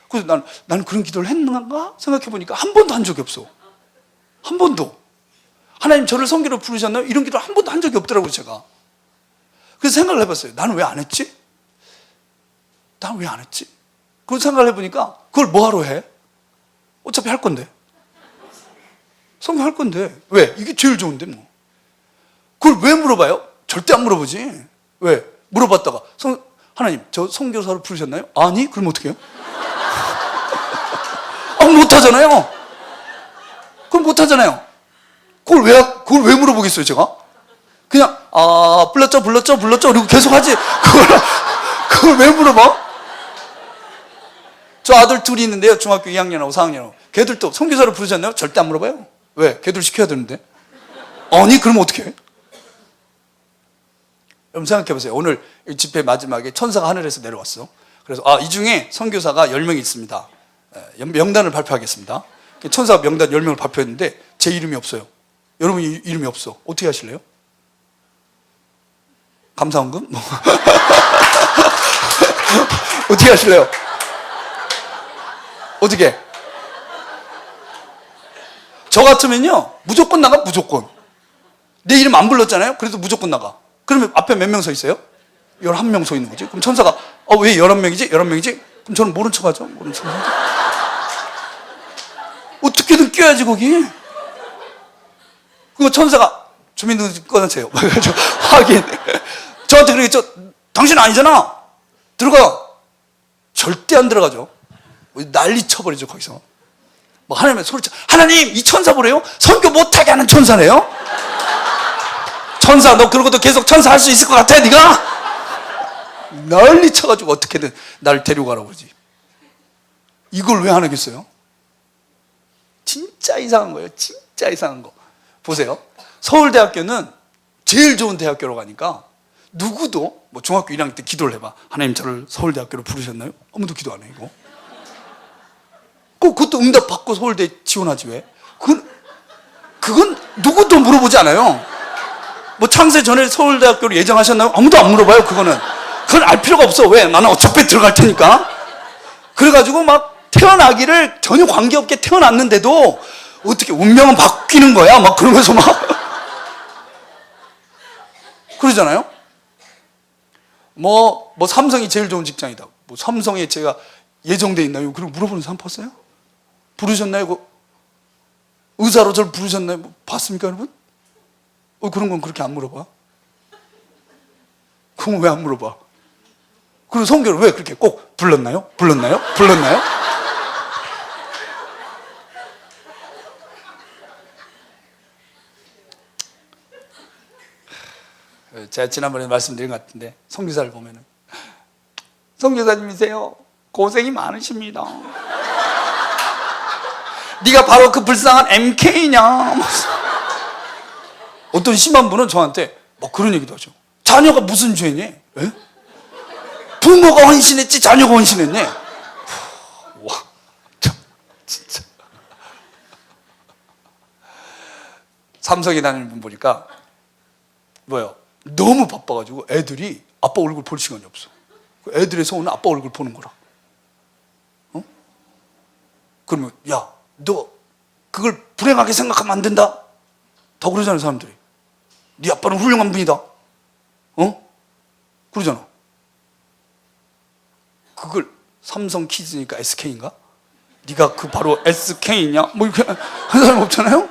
그래서 나는 그런 기도를 했는가? 생각해 보니까 한 번도 한 적이 없어. 한 번도. 하나님 저를 선교로 부르셨나요? 이런 기도를 한 번도 한 적이 없더라고요 제가. 그래서 생각을 해봤어요. 나는 왜 안 했지? 나는 왜 안 했지? 그런 생각을 해보니까 그걸 뭐하러 해? 어차피 할 건데. 선교할 건데. 왜? 이게 제일 좋은데 뭐. 그걸 왜 물어봐요? 절대 안 물어보지. 왜? 물어봤다가 하나님 저 선교사로 부르셨나요? 아니? 그럼 어떻게 해요? 못하잖아요. 그럼 못하잖아요. 그걸 왜 물어보겠어요 제가? 그냥 불렀죠 그리고 계속 하지. 그걸 왜 물어봐? 저 아들 둘이 있는데요. 중학교 2학년하고 4학년하고. 걔들도 선교사로 부르셨나요? 절대 안 물어봐요. 왜? 걔들 시켜야 되는데. 아니 그럼 어떻게 해? 여러분 생각해 보세요. 오늘 집회 마지막에 천사가 하늘에서 내려왔어. 그래서 이 중에 선교사가 10명이 있습니다. 명단을 발표하겠습니다. 천사가 명단 10명을 발표했는데 제 이름이 없어요. 여러분 이름이 없어. 어떻게 하실래요? 감사원금? 어떻게 하실래요? 어떻게? 저 같으면요 무조건 나가. 무조건. 내 이름 안 불렀잖아요. 그래도 무조건 나가. 그러면 앞에 몇 명 서 있어요? 11명 서 있는 거지. 그럼 천사가 왜 11명이지? 11명이지? 그럼 저는 모른 척 하죠. 모른 척 하죠. 어떻게든 껴야지 거기. 그리고 천사가 주민등록증 꺼내세요. 확인. 저한테 그러겠죠. 당신 아니잖아. 들어가. 절대 안 들어가죠. 난리 쳐버리죠 거기서. 뭐 하나님의 소리쳐. 하나님 이 천사 보래요? 선교 못하게 하는 천사네요. 천사 너 그러고도 계속 천사 할 수 있을 것 같아 네가? 난리 쳐가지고 어떻게든 나를 데리고 가라고 그러지. 이걸 왜 안 하겠어요? 진짜 이상한 거예요. 진짜 이상한 거. 보세요. 서울대학교는 제일 좋은 대학교로 가니까 누구도 뭐 중학교 1학년 때 기도를 해봐. 하나님 저를 서울대학교로 부르셨나요? 아무도 기도 안 해 이거. 그것도 응답 받고 서울대 지원하지 왜? 그건 누구도 물어보지 않아요. 뭐 창세 전에 서울대학교를 예정하셨나요? 아무도 안 물어봐요. 그건 알 필요가 없어. 왜? 나는 어차피 들어갈 테니까. 그래가지고 막 태어나기를 전혀 관계없게 태어났는데도 어떻게 운명은 바뀌는 거야? 막 그러면서 막 그러잖아요. 뭐 삼성이 제일 좋은 직장이다. 뭐 삼성에 제가 예정돼 있나요? 그럼 물어보는 사람 봤어요? 부르셨나요? 의사로 저를 부르셨나요? 뭐 봤습니까, 여러분? 그런 건 그렇게 안 물어봐. 그건 왜 안 물어봐? 그리고 성교를 왜 그렇게 꼭 불렀나요? 불렀나요? 제가 지난번에 말씀드린 것 같은데 선교사를 보면은 선교사님이세요. 고생이 많으십니다. 네가 바로 그 불쌍한 MK냐? 어떤 심한 분은 저한테 막 그런 얘기도 하죠. 자녀가 무슨 죄니? 에? 부모가 헌신했지 자녀가 헌신했니? 와, 진짜. 삼성에 다니는 분 보니까 뭐요? 너무 바빠가지고 애들이 아빠 얼굴 볼 시간이 없어. 애들의 소원은 아빠 얼굴 보는 거라. 그러면 야, 너 그걸 불행하게 생각하면 안 된다. 더 그러잖아요, 사람들이. 네 아빠는 훌륭한 분이다. 그러잖아. 그걸 삼성 키즈니까 SK인가? 네가 그 바로 SK냐? 뭐 이렇게 하는 사람 없잖아요.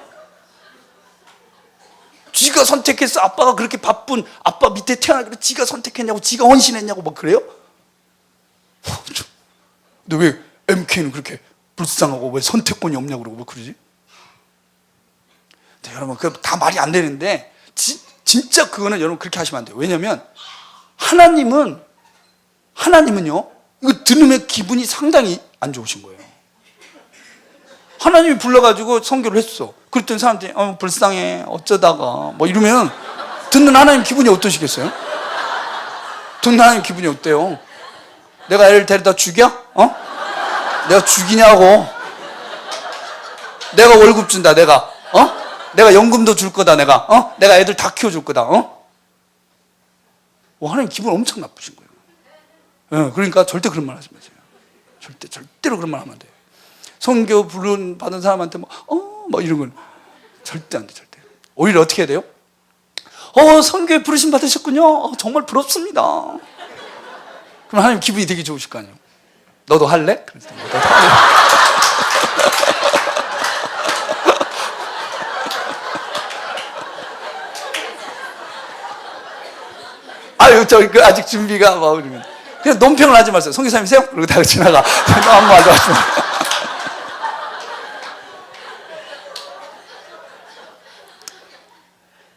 지가 선택했어. 아빠가 그렇게 바쁜 아빠 밑에 태어나기로 지가 선택했냐고, 지가 헌신했냐고 막 그래요? 근데 왜 MK는 그렇게 불쌍하고 왜 선택권이 없냐고 그러고 뭐 그러지? 네, 여러분 그 다 말이 안 되는데 진짜 그거는 여러분 그렇게 하시면 안 돼요. 왜냐하면 하나님은요 이거 들으면 기분이 상당히 안 좋으신 거예요. 하나님이 불러가지고 선교를 했어. 그랬더니 사람들이 불쌍해 어쩌다가 뭐 이러면 듣는 하나님 기분이 어떠시겠어요? 듣는 하나님 기분이 어때요? 내가 애를 데려다 죽여? 내가 죽이냐고. 내가 월급 준다. 내가 연금도 줄 거다. 내가 애들 다 키워줄 거다. 하나님 기분 엄청 나쁘신 거예요. 그러니까 절대 그런 말 하지 마세요. 절대로 그런 말 하면 안 돼요. 선교 부른 받은 사람한테 뭐 이런 건 절대 안 돼. 절대. 오히려 어떻게 해야 돼요? 선교에 부르심 받으셨군요. 정말 부럽습니다. 그럼 하나님 기분이 되게 좋으실 거 아니에요. 너도 할래? 그래서 너도 할래? 아유, 아직 준비가 막 그러면 그냥 논평을 하지 마세요. 성교사님이세요? 그러고 다 지나가. 아무 말도 하지 마.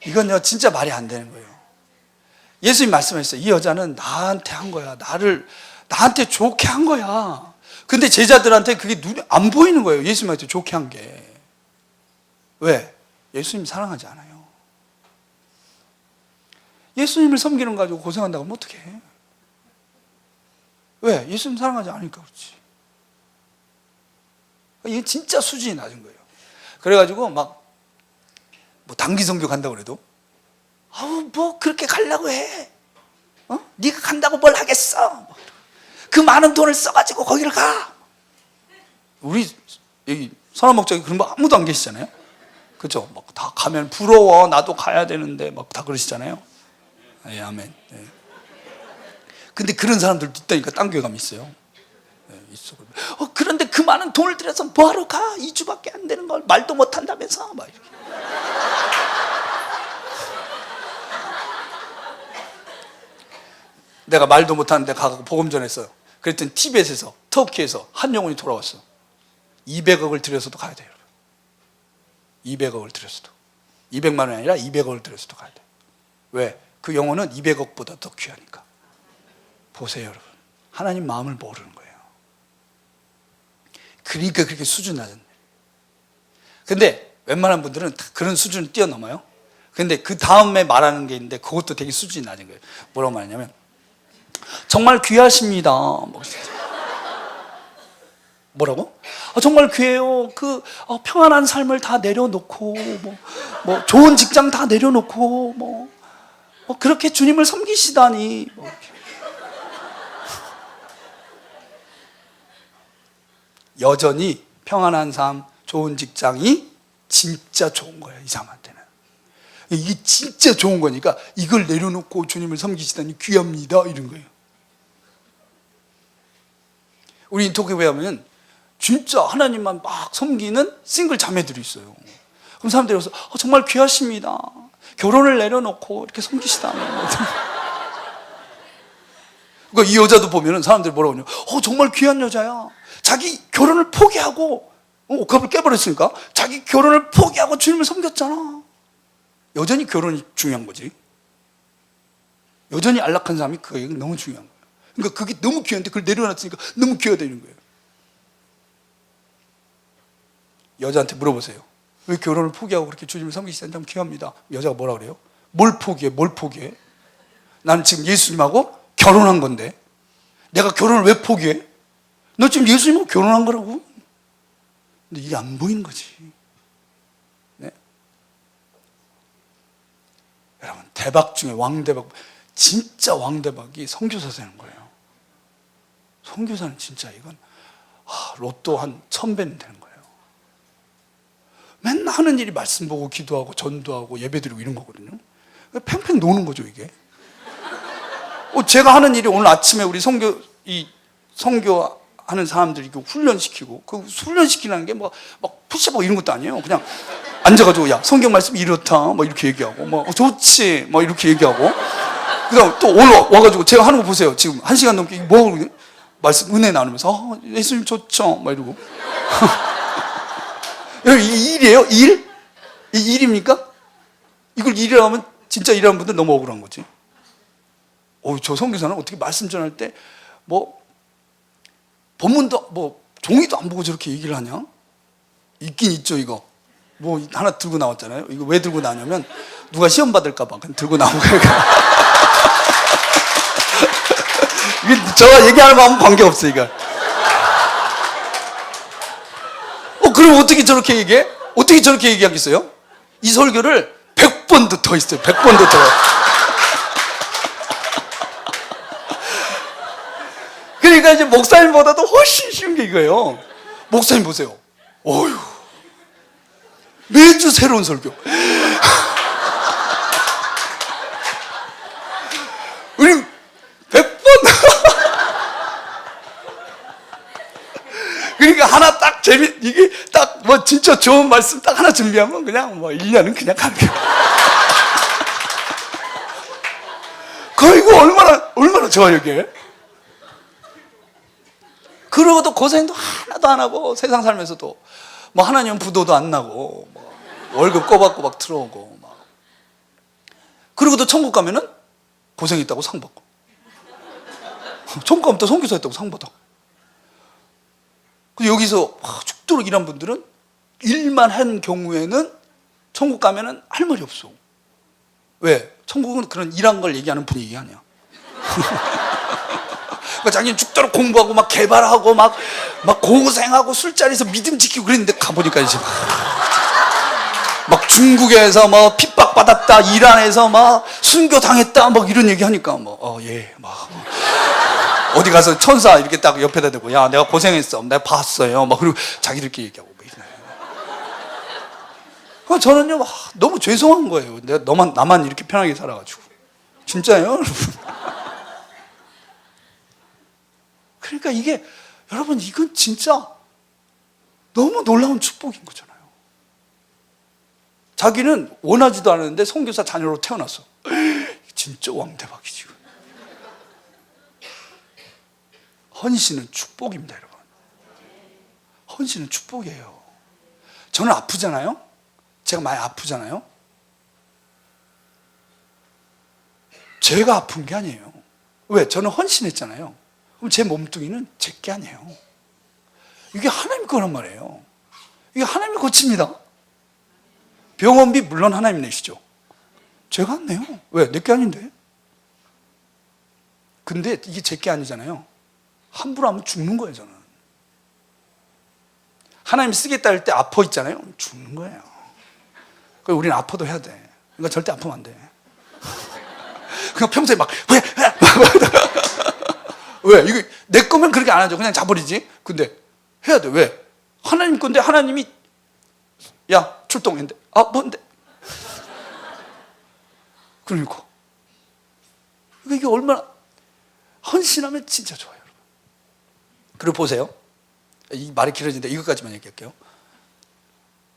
이건요 진짜 말이 안 되는 거예요. 예수님 말씀하셨어요. 이 여자는 나한테 한 거야. 나한테 좋게 한 거야. 근데 제자들한테 그게 눈에 안 보이는 거예요. 예수님한테 좋게 한 게. 왜? 예수님 사랑하지 않아요. 예수님을 섬기는 거 가지고 고생한다고 하면 어떡해? 왜? 예수님 사랑하지 않으니까 그렇지. 이게 진짜 수준이 낮은 거예요. 그래가지고 뭐 단기 선교 간다고 그래도 뭐 그렇게 가려고 해? 네가 간다고 뭘 하겠어? 그 많은 돈을 써가지고 거기를 가. 우리 여기 선화목장에 그런 거 아무도 안 계시잖아요. 그렇죠? 막 다 가면 부러워. 나도 가야 되는데 막 다 그러시잖아요. 예, 아멘. 예. 근데 그런 사람들도 있다니까. 딴 교회 가면 있어요. 예, 있어. 그런데 그 많은 돈을 들여서 뭐하러 가? 2주밖에 안 되는 걸 말도 못한다면서 막 이렇게. 내가 말도 못하는데 가고 복음 전했어요. 그랬더니 티벳에서, 터키에서 한 영혼이 돌아왔어. 200억을 들여서도 가야 돼요. 200억을 들여서도. 200만 원이 아니라 200억을 들여서도 가야 돼요. 왜? 그 영혼은 200억보다 더 귀하니까. 보세요, 여러분. 하나님 마음을 모르는 거예요. 그러니까 그렇게 수준 낮은. 근데 웬만한 분들은 그런 수준을 뛰어넘어요. 근데 그 다음에 말하는 게 있는데 그것도 되게 수준이 낮은 거예요. 뭐라고 말하냐면 정말 귀하십니다. 뭐라고? 정말 귀해요. 평안한 삶을 다 내려놓고 뭐 좋은 직장 다 내려놓고 그렇게 주님을 섬기시다니. 여전히 평안한 삶, 좋은 직장이 진짜 좋은 거예요, 이 사람한테는. 이게 진짜 좋은 거니까 이걸 내려놓고 주님을 섬기시다니 귀합니다, 이런 거예요. 우리 인터뷰에 하면 진짜 하나님만 막 섬기는 싱글 자매들이 있어요. 그럼 사람들이 와서 정말 귀하십니다. 결혼을 내려놓고 이렇게 섬기시다니. 그러니까 이 여자도 보면은 사람들이 뭐라고 하냐, 정말 귀한 여자야. 자기 결혼을 포기하고 옷값을 깨버렸으니까 자기 결혼을 포기하고 주님을 섬겼잖아. 여전히 결혼이 중요한 거지. 여전히 안락한 사람이 그게 너무 중요한 거예요. 그러니까 그게 너무 귀한데 그걸 내려놨으니까 너무 귀하다는 거예요. 여자한테 물어보세요. 왜 결혼을 포기하고 그렇게 주님을 섬기시다니 참 귀합니다. 여자가 뭐라 그래요? 뭘 포기해? 뭘 포기해? 나는 지금 예수님하고 결혼한 건데 내가 결혼을 왜 포기해? 너 지금 예수님하고 결혼한 거라고. 근데 이게 안 보이는 거지. 네? 여러분, 대박 중에 왕대박, 진짜 왕대박이 선교사 되는 거예요. 선교사는 진짜 이건 로또 한 1000배는 되는 거예요. 맨날 하는 일이 말씀 보고 기도하고 전도하고 예배드리고 이런 거거든요. 팽팽 노는 거죠, 이게. 제가 하는 일이 오늘 아침에 우리 선교하는 사람들이 훈련시키고, 그 훈련시키는 게 막 푸시업 이런 것도 아니에요. 그냥 앉아가지고, 야, 성경 말씀이 이렇다, 이렇게 얘기하고, 좋지, 이렇게 얘기하고. 그다음 또 오늘 와가지고 제가 하는 거 보세요. 지금 1시간 넘게 말씀 은혜 나누면서 예수님 좋죠, 이러고. 여러분, 이게 일이에요? 일? 이 일입니까? 이걸 일이라고 하면 진짜 일하는 분들 너무 억울한 거지. 저 선교사는 어떻게 말씀 전할 때 본문도 종이도 안 보고 저렇게 얘기를 하냐? 있긴 있죠, 이거. 하나 들고 나왔잖아요. 이거 왜 들고 나냐면 누가 시험 받을까봐 그냥 들고 나온 거예요. 이게 저가 얘기하는 거 아무 관계없어, 이거. 그럼 어떻게 저렇게 얘기해? 어떻게 저렇게 얘기하겠어요? 이 설교를 100번도 더 했어요. 100번도 더. 그러니까 이제 목사님보다도 훨씬 쉬운 게 이거예요. 목사님 보세요. 어휴, 매주 새로운 설교. 우리 100번. 그러니까 하나 딱 이게 딱 진짜 좋은 말씀 딱 하나 준비하면 그냥 1년은 그냥 가는 거예요. 이거 얼마나 좋아요, 이게. 그러고도 고생도 하나도 안 하고 세상 살면서도 하나님은 부도도 안 나고 월급 꼬박꼬박 들어오고 그러고도 천국 가면은 고생했다고 상 받고, 천국 가면 또 선교사 했다고 상 받아. 여기서 죽도록 일한 분들은 일만 한 경우에는 천국 가면은 할 말이 없어. 왜? 천국은 그런 일한 걸 얘기하는 분위기 아니야. 그러니까 자기는 죽도록 공부하고 개발하고 고생하고 술자리에서 믿음 지키고 그랬는데 가보니까 이제 중국에서 핍박받았다, 이란에서 순교 당했다 이런 얘기 하니까 예, 어디 가서 천사 이렇게 딱 옆에다 대고, 야, 내가 고생했어, 내가 봤어요, 그리고 자기들끼리 얘기하고 이러네. 저는요, 너무 죄송한 거예요. 나만 이렇게 편하게 살아가지고. 진짜예요, 여러분. 그러니까 이게, 여러분, 이건 진짜 너무 놀라운 축복인 거잖아요. 자기는 원하지도 않았는데 선교사 자녀로 태어났어. 진짜 왕대박이지. 헌신은 축복입니다, 여러분. 헌신은 축복이에요. 저는 아프잖아요. 제가 많이 아프잖아요. 제가 아픈 게 아니에요. 왜? 저는 헌신했잖아요. 그럼 제 몸뚱이는 제 게 아니에요. 이게 하나님 거란 말이에요. 이게 하나님이 고칩니다. 병원비 물론 하나님 내시죠. 제가 안 내요. 왜? 내 게 아닌데. 근데 이게 제 게 아니잖아요. 함부로 하면 죽는 거예요, 저는. 하나님 쓰겠다 할 때 아파 있잖아요. 죽는 거예요. 그리고 우리는 아파도 해야 돼. 그러니까 절대 아프면 안 돼. 그냥 평소에 막 왜? 이거 내 거면 그렇게 안 하죠. 그냥 자버리지. 근데 해야 돼. 왜? 하나님 건데 하나님이 야 출동했는데 아 뭔데? 그러니까 이게 얼마나 헌신하면 진짜 좋아요, 여러분. 그리고 보세요. 이 말이 길어지는데 이것까지만 얘기할게요.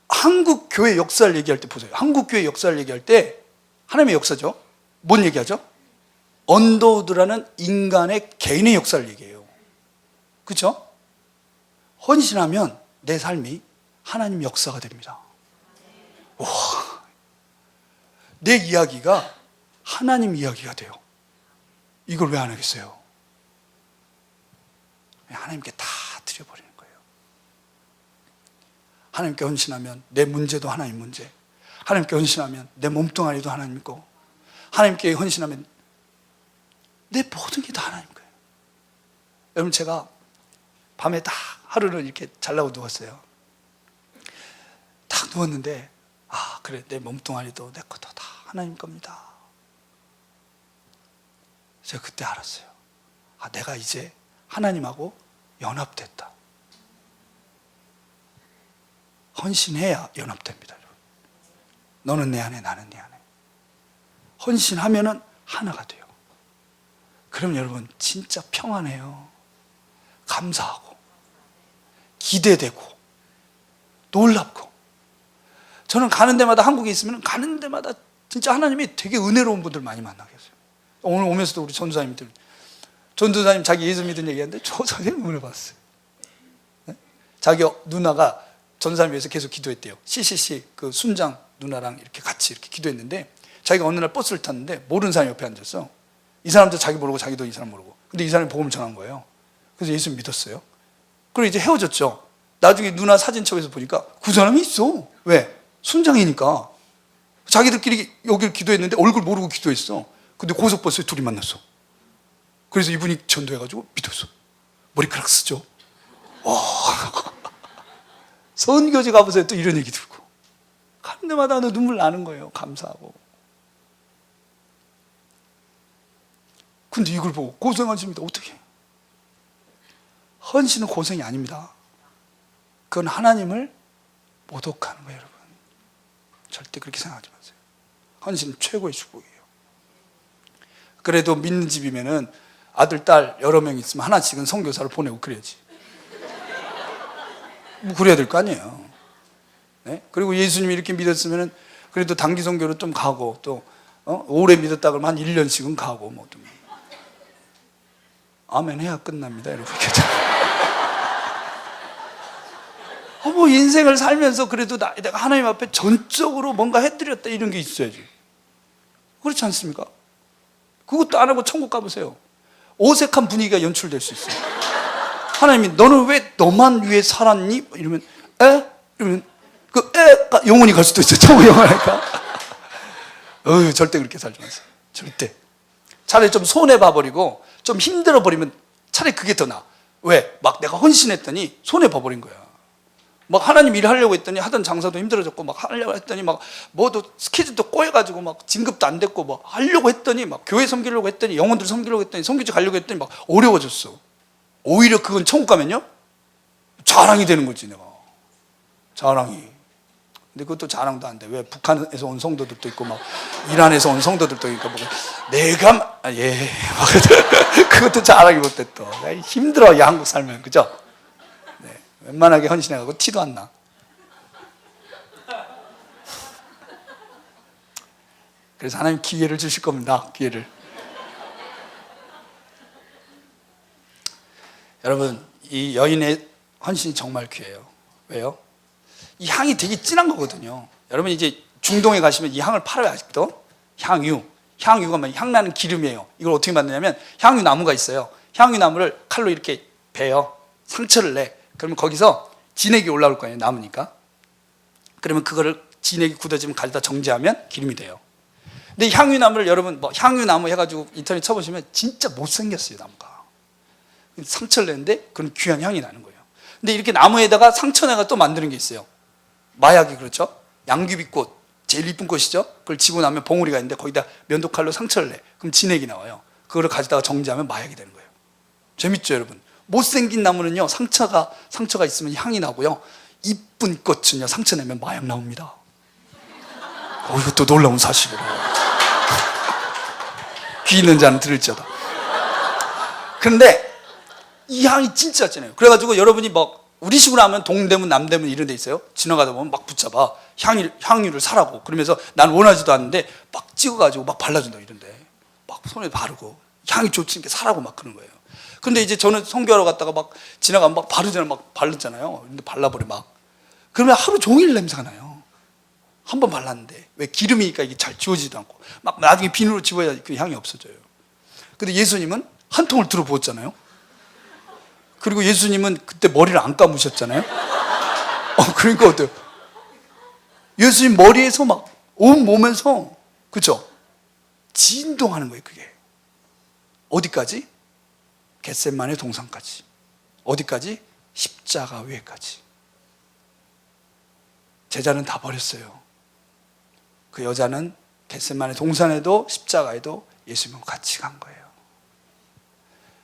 한국 교회 역사를 얘기할 때 보세요. 한국 교회 역사를 얘기할 때 하나님의 역사죠. 뭔 얘기하죠? 언더우드라는 인간의 개인의 역사를 얘기해요. 그렇죠? 헌신하면 내 삶이 하나님 역사가 됩니다. 와, 내 이야기가 하나님 이야기가 돼요. 이걸 왜 안 하겠어요? 하나님께 다 드려버리는 거예요. 하나님께 헌신하면 내 문제도 하나님 문제, 하나님께 헌신하면 내 몸뚱아리도 하나님 거, 하나님께 헌신하면 내 모든 게 다 하나님 거예요. 여러분, 제가 밤에 딱 하루를 이렇게 잘라고 누웠어요. 딱 누웠는데 아 그래, 내 몸뚱아리도 내 것도 다 하나님 겁니다. 제가 그때 알았어요. 아, 내가 이제 하나님하고 연합됐다. 헌신해야 연합됩니다, 여러분. 너는 내 안에, 나는 네 안에. 헌신하면은 하나가 돼요. 그럼 여러분 진짜 평안해요. 감사하고 기대되고 놀랍고. 저는 가는 데마다, 한국에 있으면 가는 데마다 진짜 하나님이 되게 은혜로운 분들 많이 만나게 했어요. 오늘 오면서도 우리 전도사님들, 전도사님 자기 예수 믿은 얘기하는데 저 선생님 은혜 받았어요. 네? 자기 누나가 전도사님 위해서 계속 기도했대요. CCC 그 순장 누나랑 이렇게 같이 이렇게 기도했는데, 자기가 어느 날 버스를 탔는데 모르는 사람이 옆에 앉았어. 이 사람도 자기 모르고 자기도 이 사람 모르고. 근데 이 사람이 복음을 전한 거예요. 그래서 예수 믿었어요. 그리고 이제 헤어졌죠. 나중에 누나 사진첩에서 보니까 그 사람이 있어. 왜? 순장이니까. 자기들끼리 여기를 기도했는데 얼굴 모르고 기도했어. 근데 고속버스에 둘이 만났어. 그래서 이분이 전도해가지고 믿었어. 머리카락 쓰죠. 와. 선교지 가보세요. 또 이런 얘기 들고. 가는 데마다 눈물 나는 거예요. 감사하고. 근데 이걸 보고 고생하십니다. 어떻게? 헌신은 고생이 아닙니다. 그건 하나님을 모독하는 거예요, 여러분. 절대 그렇게 생각하지 마세요. 헌신은 최고의 축복이에요. 그래도 믿는 집이면은 아들, 딸 여러 명 있으면 하나씩은 선교사를 보내고 그래야지. 뭐 그래야 될 거 아니에요. 네? 그리고 예수님이 이렇게 믿었으면은 그래도 단기 선교로 좀 가고, 또 오래 믿었다 그러면 한 1년씩은 가고, 뭐 좀. 아멘 해야 끝납니다, 여러분. 뭐 인생을 살면서 그래도 내가 하나님 앞에 전적으로 뭔가 해드렸다, 이런 게 있어야지. 그렇지 않습니까? 그것도 안 하고 천국 가보세요. 어색한 분위기가 연출될 수 있어요. 하나님이 너는 왜 너만 위해 살았니? 이러면 에? 이러면 그 에가 영원히 갈 수도 있어요. 천국 영원하니까. 절대 그렇게 살지 마세요. 절대. 차라리 좀 손해봐버리고 좀 힘들어버리면 차라리 그게 더 나아. 왜? 막 내가 헌신했더니 손해봐버린 거야. 막 하나님 일하려고 했더니 하던 장사도 힘들어졌고, 막 하려고 했더니 막 뭐도 스케줄도 꼬여가지고 막 진급도 안 됐고, 막 하려고 했더니 막 교회 섬기려고 했더니 영혼들 섬기려고 했더니 선교지 가려고 했더니 막 어려워졌어. 오히려 그건 천국 가면요 자랑이 되는 거지. 내가 자랑이. 근데 그것도 자랑도 안 돼. 왜? 북한에서 온 성도들도 있고 막 이란에서 온 성도들도 있고 뭐 내가 그것도 자랑이 못 돼. 또 힘들어, 이 한국 살면. 그죠? 네. 웬만하게 헌신해가고 티도 안 나. 그래서 하나님 기회를 주실 겁니다. 기회를. 여러분, 이 여인의 헌신이 정말 귀해요. 왜요? 이 향이 되게 진한 거거든요. 여러분, 이제 중동에 가시면 이 향을 팔아요. 아직도. 향유가 뭐냐, 향나는 기름이에요. 이걸 어떻게 만드냐면 향유 나무가 있어요. 향유 나무를 칼로 이렇게 베요. 상처를 내. 그러면 거기서 진액이 올라올 거예요. 나무니까. 그러면 그거를 진액이 굳어지면 가져다 정제하면 기름이 돼요. 근데 향유나무를 여러분 뭐 향유나무 해가지고 인터넷 쳐보시면 진짜 못생겼어요, 나무가. 상처를 냈는데 그런 귀한 향이 나는 거예요. 근데 이렇게 나무에다가 상처내가 또 만드는 게 있어요. 마약이 그렇죠. 양귀비꽃 제일 이쁜 꽃이죠. 그걸 지고 나면 봉우리가 있는데 거기다 면도칼로 상처를 내. 그럼 진액이 나와요. 그거를 가져다가 정지하면 마약이 되는 거예요. 재밌죠, 여러분? 못생긴 나무는요, 상처가 있으면 향이 나고요, 이쁜 꽃은요, 상처 내면 마약 나옵니다. 이것도 놀라운 사실이에요. 귀 있는 자는 들을지어다. 그런데 이 향이 진짜 잖아요. 그래가지고 여러분이 막 우리식으로 하면 동대문, 남대문 이런 데 있어요. 지나가다 보면 막 붙잡아. 향유를 사라고. 그러면서 난 원하지도 않는데 막 찍어가지고 막 발라준다 이런데. 막 손에 바르고. 향이 좋으니까 사라고 막 그런 거예요. 근데 이제 저는 선교하러 갔다가 막 지나가면 막 바르잖아요. 막 바르잖아요. 근데 발라버려 막. 그러면 하루 종일 냄새가 나요. 한 번 발랐는데. 왜 기름이니까 이게 잘 지워지지도 않고. 막 나중에 비누로 지워야 그 향이 없어져요. 근데 예수님은 한 통을 들어 부었잖아요. 그리고 예수님은 그때 머리를 안 감으셨잖아요. 그러니까 어때요? 예수님 머리에서 막 온 몸에서, 그렇죠? 진동하는 거예요, 그게. 어디까지? 겟세마네 동산까지. 어디까지? 십자가 위에까지. 제자는 다 버렸어요. 그 여자는 겟세마네 동산에도 십자가에도 예수님과 같이 간 거예요.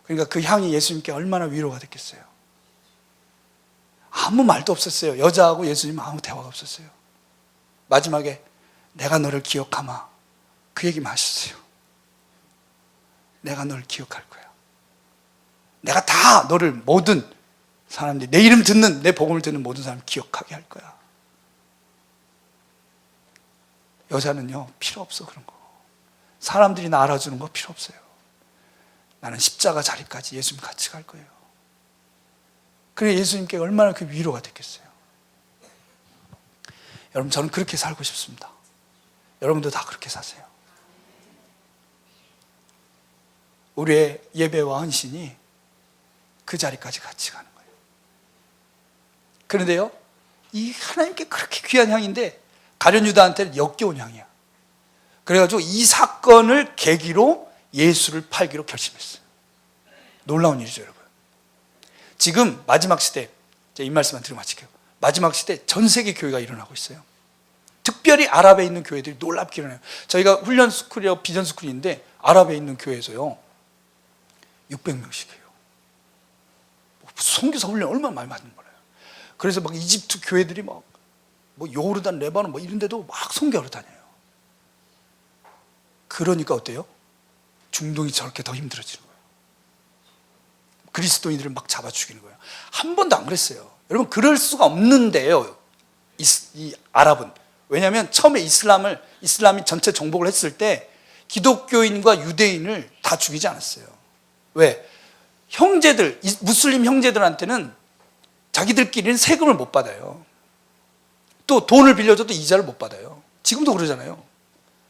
그러니까 그 향이 예수님께 얼마나 위로가 됐겠어요. 아무 말도 없었어요. 여자하고 예수님은 아무 대화가 없었어요. 마지막에 내가 너를 기억하마, 그 얘기만 하셨어요. 내가 너를 기억할 거야. 내가 다 너를, 모든 사람들이 내 이름 듣는, 내 복음을 듣는 모든 사람 기억하게 할 거야. 여자는요, 필요 없어, 그런 거. 사람들이 나 알아주는 거 필요 없어요. 나는 십자가 자리까지 예수님 같이 갈 거예요. 그래, 예수님께 얼마나 그 위로가 됐겠어요. 여러분, 저는 그렇게 살고 싶습니다. 여러분도 다 그렇게 사세요. 우리의 예배와 헌신이 그 자리까지 같이 가는 거예요. 그런데요, 이 하나님께 그렇게 귀한 향인데 가룟 유다한테는 역겨운 향이야. 그래가지고 이 사건을 계기로 예수를 팔기로 결심했어요. 놀라운 일이죠, 여러분. 지금 마지막 시대, 이 말씀만 드리고 마칠게요. 마지막 시대 전 세계 교회가 일어나고 있어요. 특별히 아랍에 있는 교회들이 놀랍게 일어나요. 저희가 훈련 스쿨이라고 비전 스쿨인데 아랍에 있는 교회에서요 600명씩 해요. 선교사 훈련 얼마나 많이 받는 거예요. 그래서 막 이집트 교회들이 막 뭐 요르단, 레바논 뭐 이런 데도 막 선교하러 다녀요. 그러니까 어때요? 중동이 저렇게 더 힘들어지는 거예요. 그리스도인들을 막 잡아 죽이는 거예요. 한 번도 안 그랬어요. 여러분, 그럴 수가 없는데요, 이 아랍은. 왜냐하면 처음에 이슬람이 전체 정복을 했을 때 기독교인과 유대인을 다 죽이지 않았어요. 왜? 형제들, 무슬림 형제들한테는 자기들끼리는 세금을 못 받아요. 또 돈을 빌려줘도 이자를 못 받아요. 지금도 그러잖아요.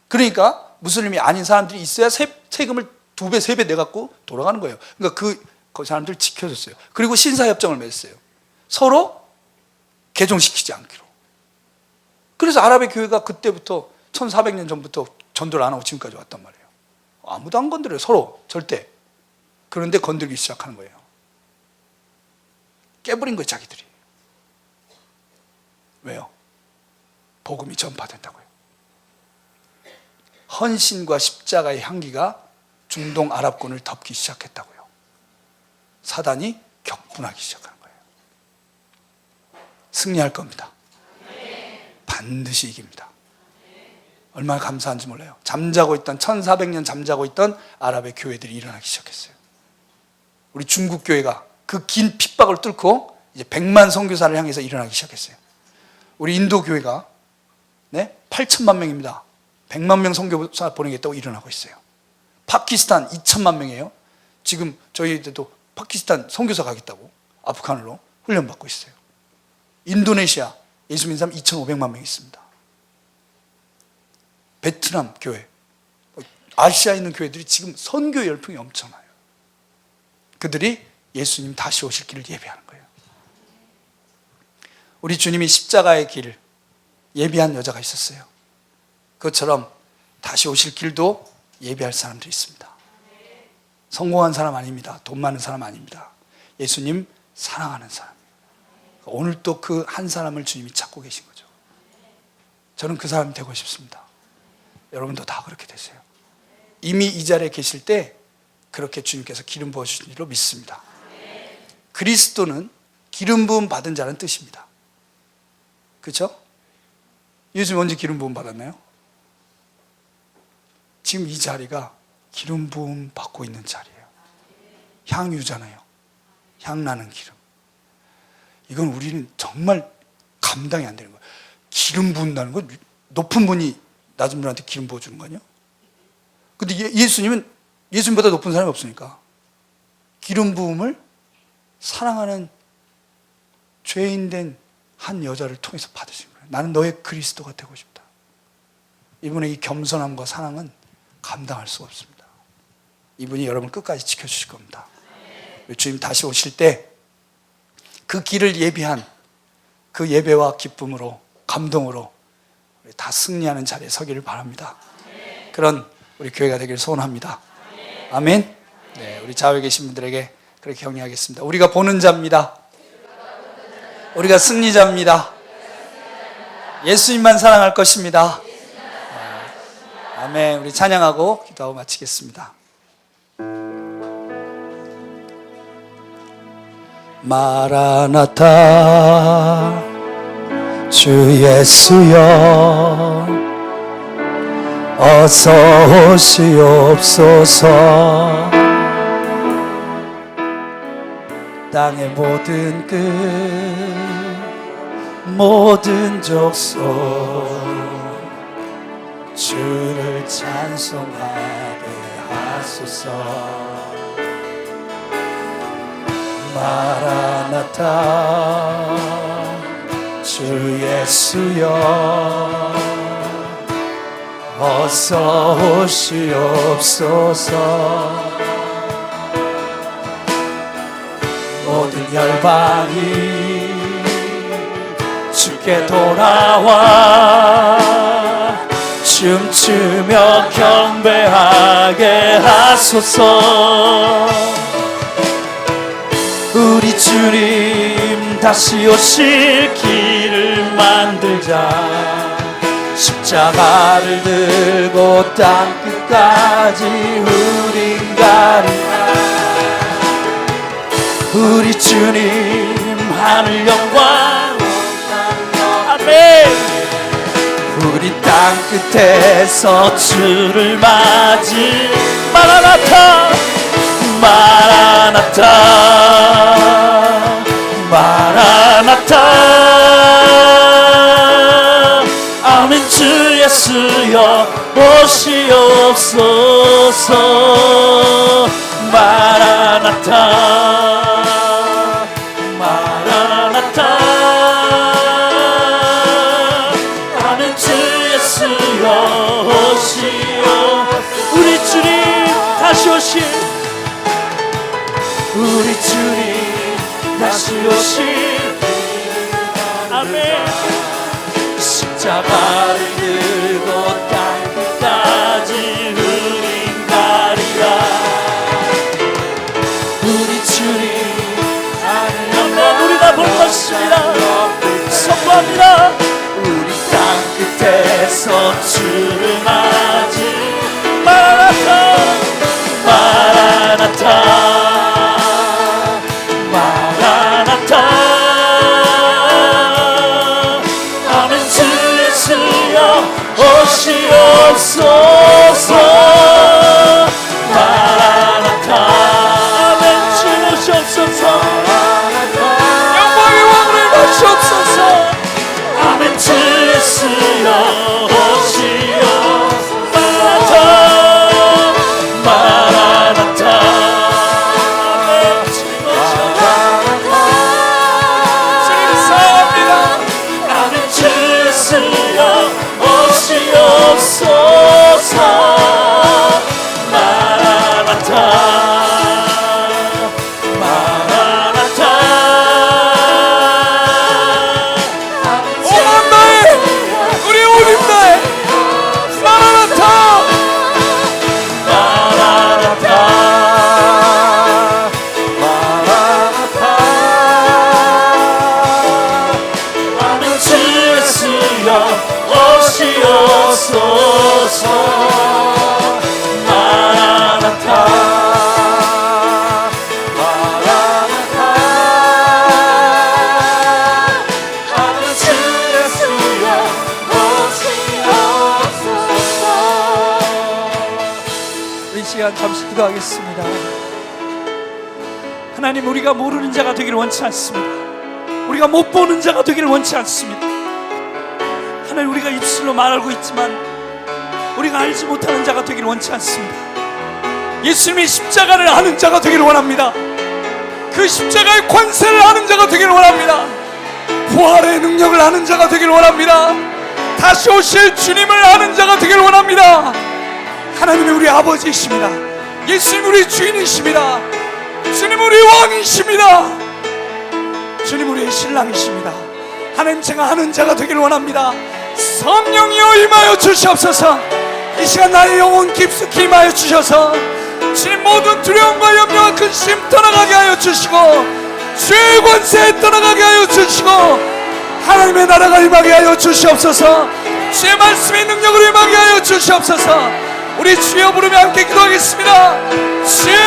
그러니까 무슬림이 아닌 사람들이 있어야 세금을 2배, 3배 내갖고 돌아가는 거예요. 그러니까 그 사람들 지켜줬어요. 그리고 신사협정을 맺었어요. 서로 개종시키지 않기로. 그래서 아랍의 교회가 그때부터 1400년 전부터 전도를 안 하고 지금까지 왔단 말이에요. 아무도 안 건드려요, 서로. 절대. 그런데 건들기 시작하는 거예요. 깨버린 거예요, 자기들이. 왜요? 복음이 전파된다고요. 헌신과 십자가의 향기가 중동 아랍권을 덮기 시작했다고요. 사단이 격분하기 시작하는 거예요. 승리할 겁니다. 반드시 이깁니다. 얼마나 감사한지 몰라요. 잠자고 있던 1400년 잠자고 있던 아랍의 교회들이 일어나기 시작했어요. 우리 중국 교회가 그 긴 핍박을 뚫고 이제 100만 선교사를 향해서 일어나기 시작했어요. 우리 인도 교회가 8천만 명입니다. 100만 명 선교사 보내겠다고 일어나고 있어요. 파키스탄 2천만 명이에요. 지금 저희들도 파키스탄 선교사 가겠다고 아프간으로 훈련받고 있어요. 인도네시아 예수 믿는 사람 2,500만 명 있습니다. 베트남 교회, 아시아에 있는 교회들이 지금 선교 열풍이 엄청나요. 그들이 예수님 다시 오실 길을 예배하는 거예요. 우리 주님이 십자가의 길을 예비한 여자가 있었어요. 그것처럼 다시 오실 길도 예비할 사람들이 있습니다. 성공한 사람 아닙니다. 돈 많은 사람 아닙니다. 예수님 사랑하는 사람이에요. 오늘 또 그 한 사람을 주님이 찾고 계신 거죠. 저는 그 사람이 되고 싶습니다. 여러분도 다 그렇게 되세요. 이미 이 자리에 계실 때 그렇게 주님께서 기름 부어주신 줄로 믿습니다. 그리스도는 기름 부음 받은 자는 뜻입니다. 그렇죠? 예수님 언제 기름 부음 받았나요? 지금 이 자리가 기름 부음 받고 있는 자리예요. 향유잖아요. 향나는 기름. 이건 우리는 정말 감당이 안 되는 거예요. 기름 부은다는 건 높은 분이 낮은 분한테 기름 부어주는 거 아니에요? 근데 예수님은 예수님보다 높은 사람이 없으니까 기름 부음을 사랑하는 죄인 된 한 여자를 통해서 받으신 거예요. 나는 너의 그리스도가 되고 싶다. 이분의 이 겸손함과 사랑은 감당할 수가 없습니다. 이분이 여러분 끝까지 지켜주실 겁니다. 주님 다시 오실 때 그 길을 예비한 그 예배와 기쁨으로, 감동으로 다 승리하는 자리에 서기를 바랍니다. 그런 우리 교회가 되기를 소원합니다. 아멘. 네, 우리 좌우에 계신 분들에게 그렇게 격려하겠습니다. 우리가 보는 자입니다. 우리가 승리자입니다. 예수님만 사랑할 것입니다. 아멘. 우리 찬양하고 기도하고 마치겠습니다. 마라나타 주 예수여 어서 오시옵소서. 땅의 모든 끝 모든 족속 주를 찬송하게 하소서. 마라나타 주 예수여 어서 오시옵소서. 모든 열방이 주께 돌아와 춤추며 경배하게 하소서. 우리 주님 다시 오실 길을 만들자. 십자가를 들고 땅끝까지 우린 가리라. 우리 주님 하늘 영광. 아멘. 우리 땅끝에서 주를 맞이. 마라나타 마라나타 마라나타. 아멘. 주 예수여 오시옵소서. 마라나타 마라나타. 아멘. 주 예수여 오시오. 우리 주님 다시 오실. 우리 주님 다시 오실. 아멘. 십자가를 들고 땅끝까지 우린 가리라. 우리 주님 하늘 영광 우리 다 볼 것입니다. 선포합니다. 우리 땅끝에서 주를 맞이. 마라나타 마라나타 마라나타. 아멘. 주 예수여 오시옵소서. 마라나타. 아멘. 주 오시옵소서. 영광의 왕을 모시옵소서. 아멘. 주 예수여 오시옵소서.
시간 잠시 기도하겠습니다. 하나님, 우리가 모르는 자가 되기를 원치 않습니다. 우리가 못 보는 자가 되기를 원치 않습니다. 하나님, 우리가 입술로 말하고 있지만 우리가 알지 못하는 자가 되기를 원치 않습니다. 예수님이 십자가를 아는 자가 되기를 원합니다. 그 십자가의 권세를 아는 자가 되기를 원합니다. 부활의 능력을 아는 자가 되기를 원합니다. 다시 오실 주님을 아는 자가 되기를 원합니다. 하나님이 우리 아버지이십니다. 예수님 우리 주인이십니다. 주님 우리 왕이십니다. 주님 우리의 신랑이십니다. 하나님, 제가 아는 자가 되기를 원합니다. 성령이여 임하여 주시옵소서. 이 시간 나의 영혼 깊숙이 임하여 주셔서 주님 모든 두려움과 염려와 근심 떠나가게 하여 주시고 죄의 권세 떠나가게 하여 주시고 하나님의 나라가 임하게 하여 주시옵소서. 주의 말씀의 능력으로 임하게 하여 주시옵소서. 우리 주여 부르며 함께 기도하겠습니다. 주여!